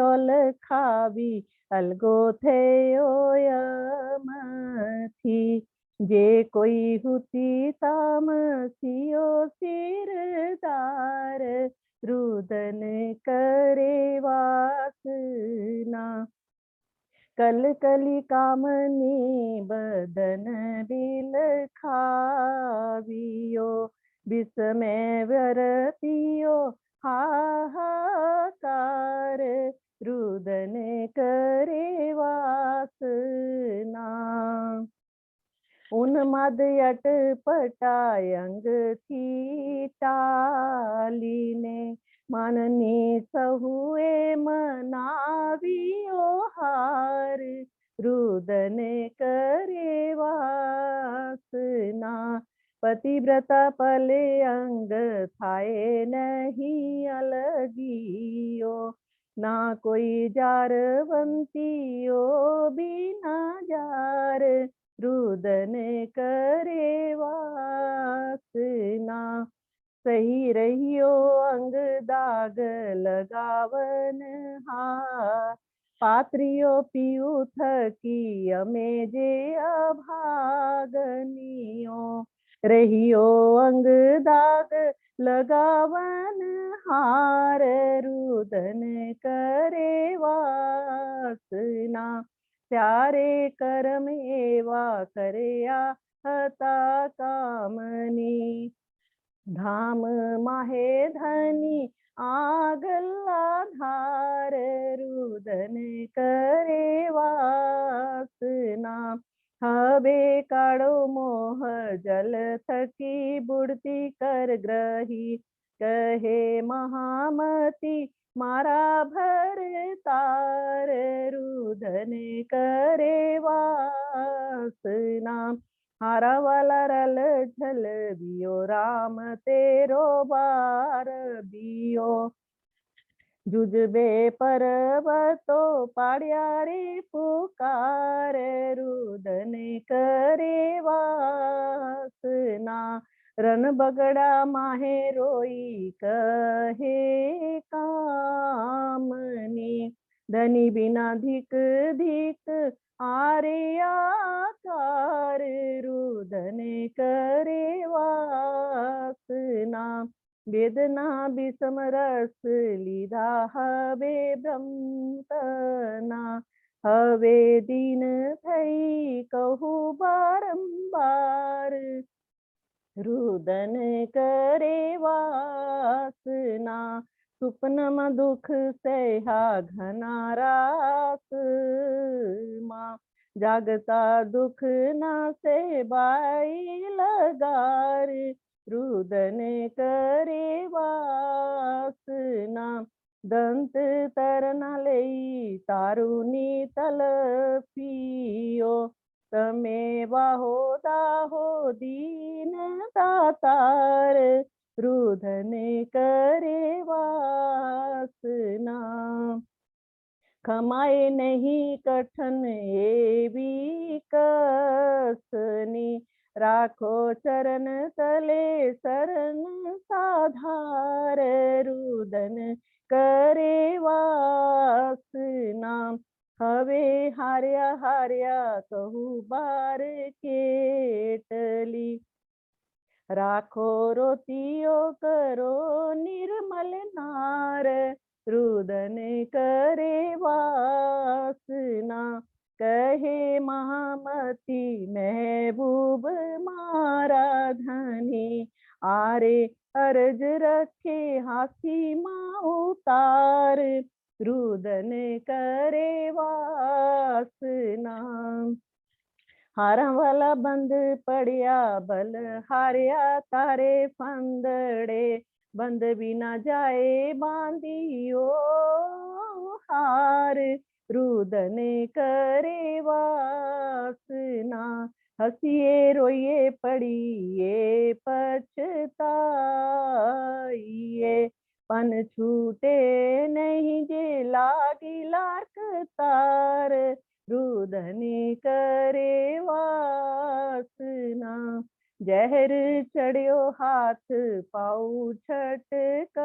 S3: ओलखावी अलगो थे थी, जे कोई हुती तामसियो सिरदार, रुदन करे वासना, कल कली कामनी बदन बिल खावियो, विस्मय व्यरतियो हाहाकार, रुदन करे वासना, उन्माद अटपटायंग थी टालीने, मननी सहुए मनावियो हार, रुदन करे वासना, पतिव्रता पले अंग थाए नहीं अलगियो, ना कोई जारवंतियो बिना जार, रुदन करे वासना, सही रहियो अंग दाग लगावन हार, पात्रियो पीऊ थकी अमे जे अभागनियो, रहियो अंग दाग लगावन हार, रुदन करे वासना, प्यारे करम एवा करया हता कामनी, धाम माहे धनी आगला धार, रुदन करे वासना, हबे काड़ो मोह जल थकी बुढ़ती कर ग्रही, कहे महामती मारा भर तार, रुदन करे वासना, हारा वाला रल झल बियो राम तेरो बार बियो जुजबे पर्वतो पाड़िया रे पुकार रुदन करे वासना रन बगड़ा माहे रोई कहे कामनी धनी बिना धिक धिक आरे आकार रुदन करे वासना वेदना विषम रस लीधा हवे ब्रह्मतना हवे दीन थई कहू बारंबार रुदन करे वासना सुपनम दुख सहा घना रास माँ जागता दुख न से बाई लगार रुदन करे वासना दंत तरना लई तारुनी तलपियो तमे बाहो दाहो दीन दातार रुदन करे वासना कमाए नहीं कठन ये भी कसनी राखो चरण तले शरण साधार रुदन करे वासना हवे हार्या हार्या कहू बार केटली राखो रोतियो करो निर्मल नार रुदन करे वासना कहे महामती महबूब मारा धनी आरे अर्ज रखे हाथी माँ उतार रुदन करे वासना हारा वाला बंद पड़िया बल हारिया तारे फंदड़े बंद बिना जाए बांधियो हार रुदन करे वासना हंसिए रोइए पड़िए पछताइए पन छूटे नहीं जे लागी लाख तार रुदन करे वासना जहर चढ़ियो हाथ पाऊ छटकतियो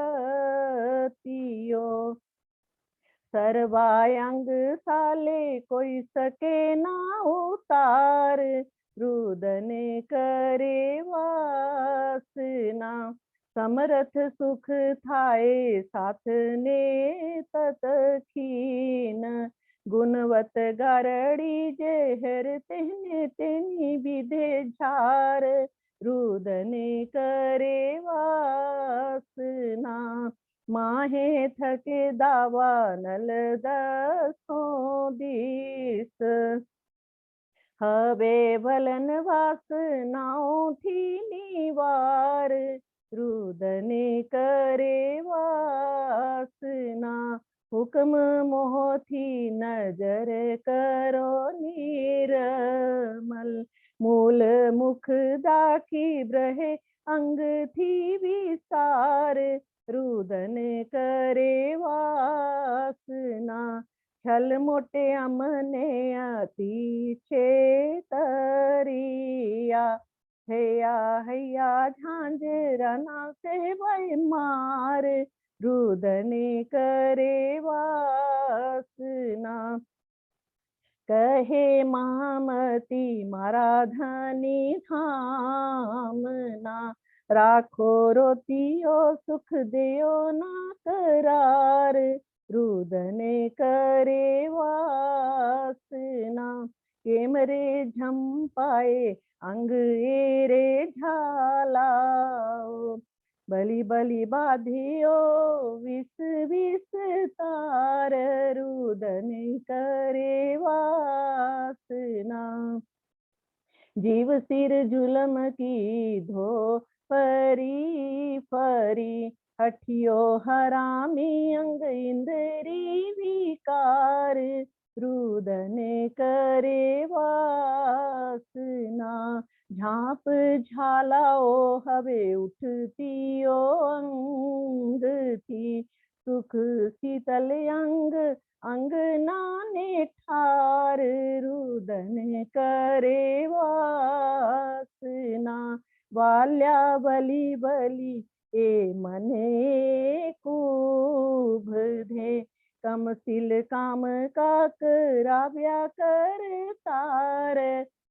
S3: सर्वायंग साले कोई सके ना उतार रुदन करे वासना समरथ सुख थाए साथ ने ततखीन गुणवत गारड़ी जहर तेने तेनी विधे झार रुदन करे वासना माहे थके दावा नल दसों दिस हवे भलन वासनाओं थी निवार रुदन करे वासना हुक्म मोह थी नजर करो निर्मल मूल मुख दाखी ब्रहे अंग थी विसार रुदन करे वासना छल मोटे अमने अति छेतरिया हैया हैया झांझरना से वै मार रुदन करे वासना कहे महामती मारा धनी धामना राखो रोतियो सुख देयो ना करार रुदन करे वासना केमरे झंपाए अंग एरे झालाओ बलि बलि बाधियो विष विष तार रुदन करे वासना जीव सिर जुलम की धो परी फरी हठियो हरामी अंग इंद्री विकार रुदन करे वासना झांप झालाओ हवे उठती ओ अंग थी, सुख शीतल अंग अंगना ने ठार, रुदन करे वासना, वाल्या बली बली ए मने खूब धे, कमसिल काम का कराव्या कर तार,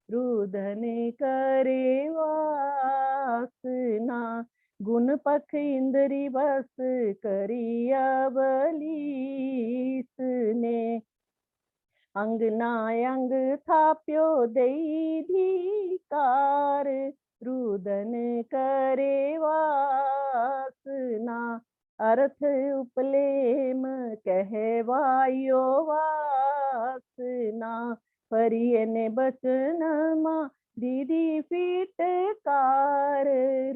S3: रुदन करे वासना, गुण पख इंद्री बस करिया बलीस ने, अंगना अंग थाप्यो दई धिकार, रुदन करे वासना, अर्थ उपलेम कहवायो वासना, परिय ने बचन मा दीदी फीटकार,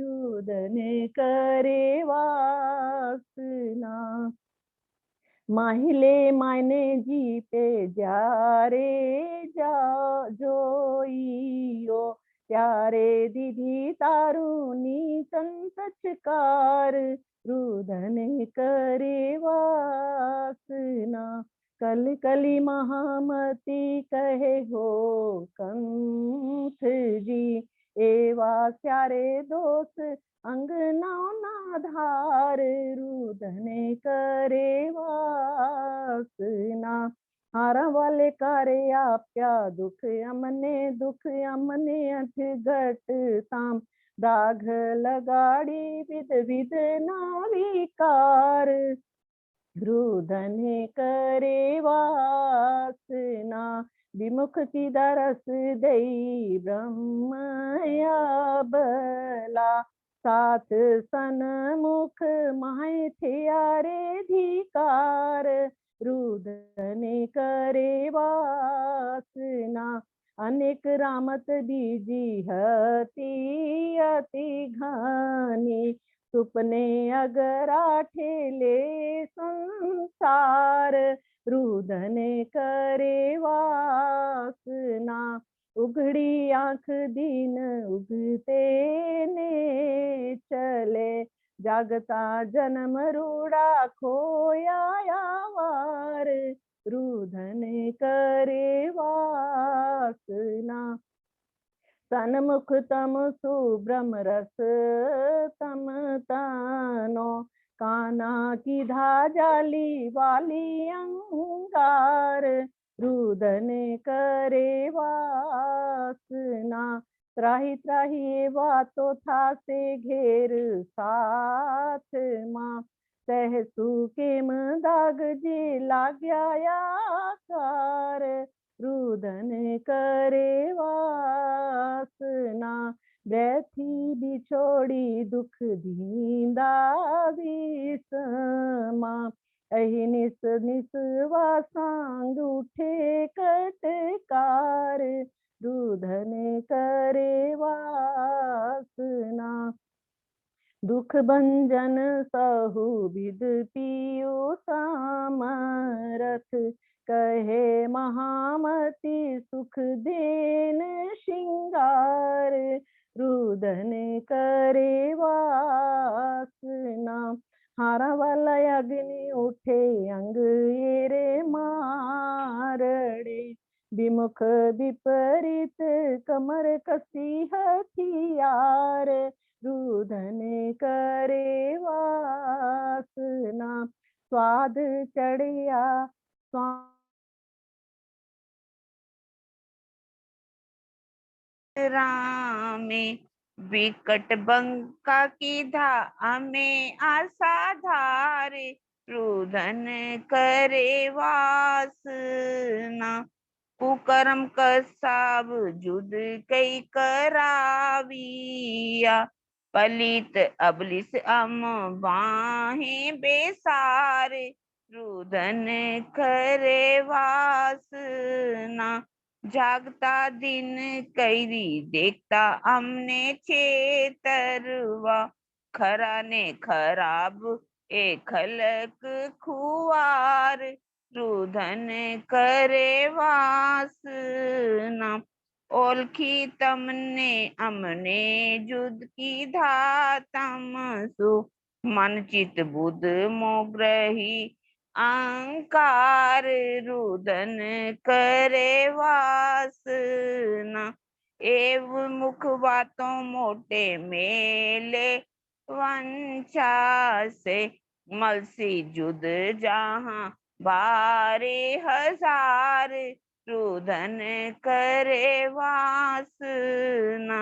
S3: रुदन करे वासना, माहिले मायने जी पे जा रे जा जोइयो, प्यारे दीदी तारुनी संतचकार, रुदन करे वासना, कल कली महामती कहे हो कंठ जी, एवा स्यारे दोष अंगना ना धार, रुदन करे वासना, हारा वाले करे आप्या दुख अमने अठ घट ताम, दाघ लगाड़ी विद विद नाविकार, रुदन करे वासना, विमुख की दरस दई ब्रह्मया बला, सात सनमुख माय थियारे धिकार, रुदन करे वासना, अनेक रामत बीजी हती अति घानी, सुपने अगरा ठेले संसार, रुदन करे वासना, उघड़ी आंख दिन उगते ने चले, जागता जन्म रूड़ा खोया यावार, रुदन करे वासना, सन्मुख तम सुब्रह्म रस तम तानो, काना की धाजाली वाली अंगार, रुदन करे वासना, त्राही त्राही बातो था से घेर साथ माँ, सहसु केम दाग जी लाग्या याकार, रुदन करे वासना, बैठी बिछोड़ी दुख दींदा विषमा, अहि निस निस वासांग उठे कटकार, रुदन करे वासना, दुख भंजन सहु विद पियु सामरथ, कहे महामति सुख देन श्रृंगार, रुदन करे वासना, हारा वाला अग्नि उठे अंग येरे मारड़े, विमुख विपरीत कमर कसी हथियार, रुदन करे वासना, स्वाद चढ़िया
S1: रामे, विकट बंका की में आशा धारे, रुदन करे वासना, कुकर्म कसाब जुद कई कराविया, पलित अबलिस अम बाहें बेसारे, रुदन करे वासना, जागता दिन कैरी देखता हमने चेतरवा, खरा ने खराब ए खलक खुआर, रुदन करे वासना, ओलखी तमने अमने जुद की धातम सु मन चित बुध मोग्रही अहंकार रुदन करे वासना एव मुख बातों मोटे मेले वंशा से मलसी जुद जहाँ 12,000 रुदन करे वासना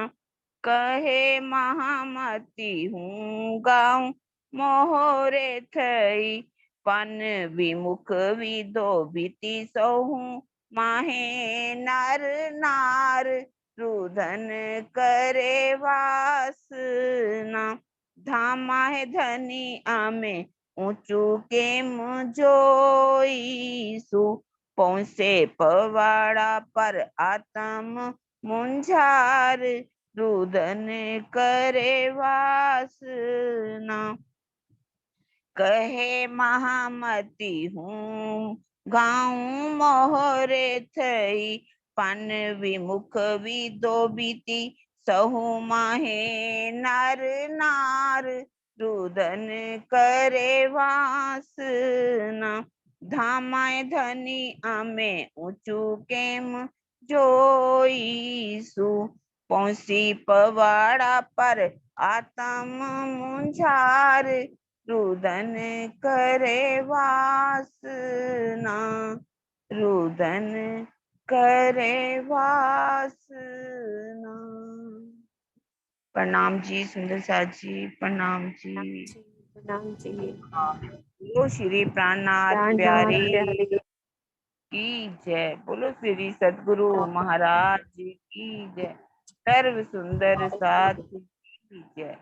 S1: कहे महामती हूँ गाँव मोहरे थई पन विमुख विदो बीती सहूँ माहे नर नार रुदन करे वासना धामा है धनी आमे ऊंचू के मुझोईसु पहुंचे पवाड़ा पर आत्म मुंझार रुदन करे वासना कहे महामती हूँ गाँव मोहरे थई पन विमुख विदो बीती सहु माहे नर नार रुदन करे वासना धामाय धनी आमे ऊंचू केम जोईसु पहुंची पवाड़ा पर आत्म मुंझार रुदन करे वासना रुदन करे वासना। प्रणाम जी सुंदर साथ जी, प्रणाम जी।
S2: प्रणाम जी।
S1: बोलो श्री प्राणनाथ प्यारे की जय, बोलो श्री सद्गुरु महाराज जी की जय, सर्व सुंदर साथ की जय।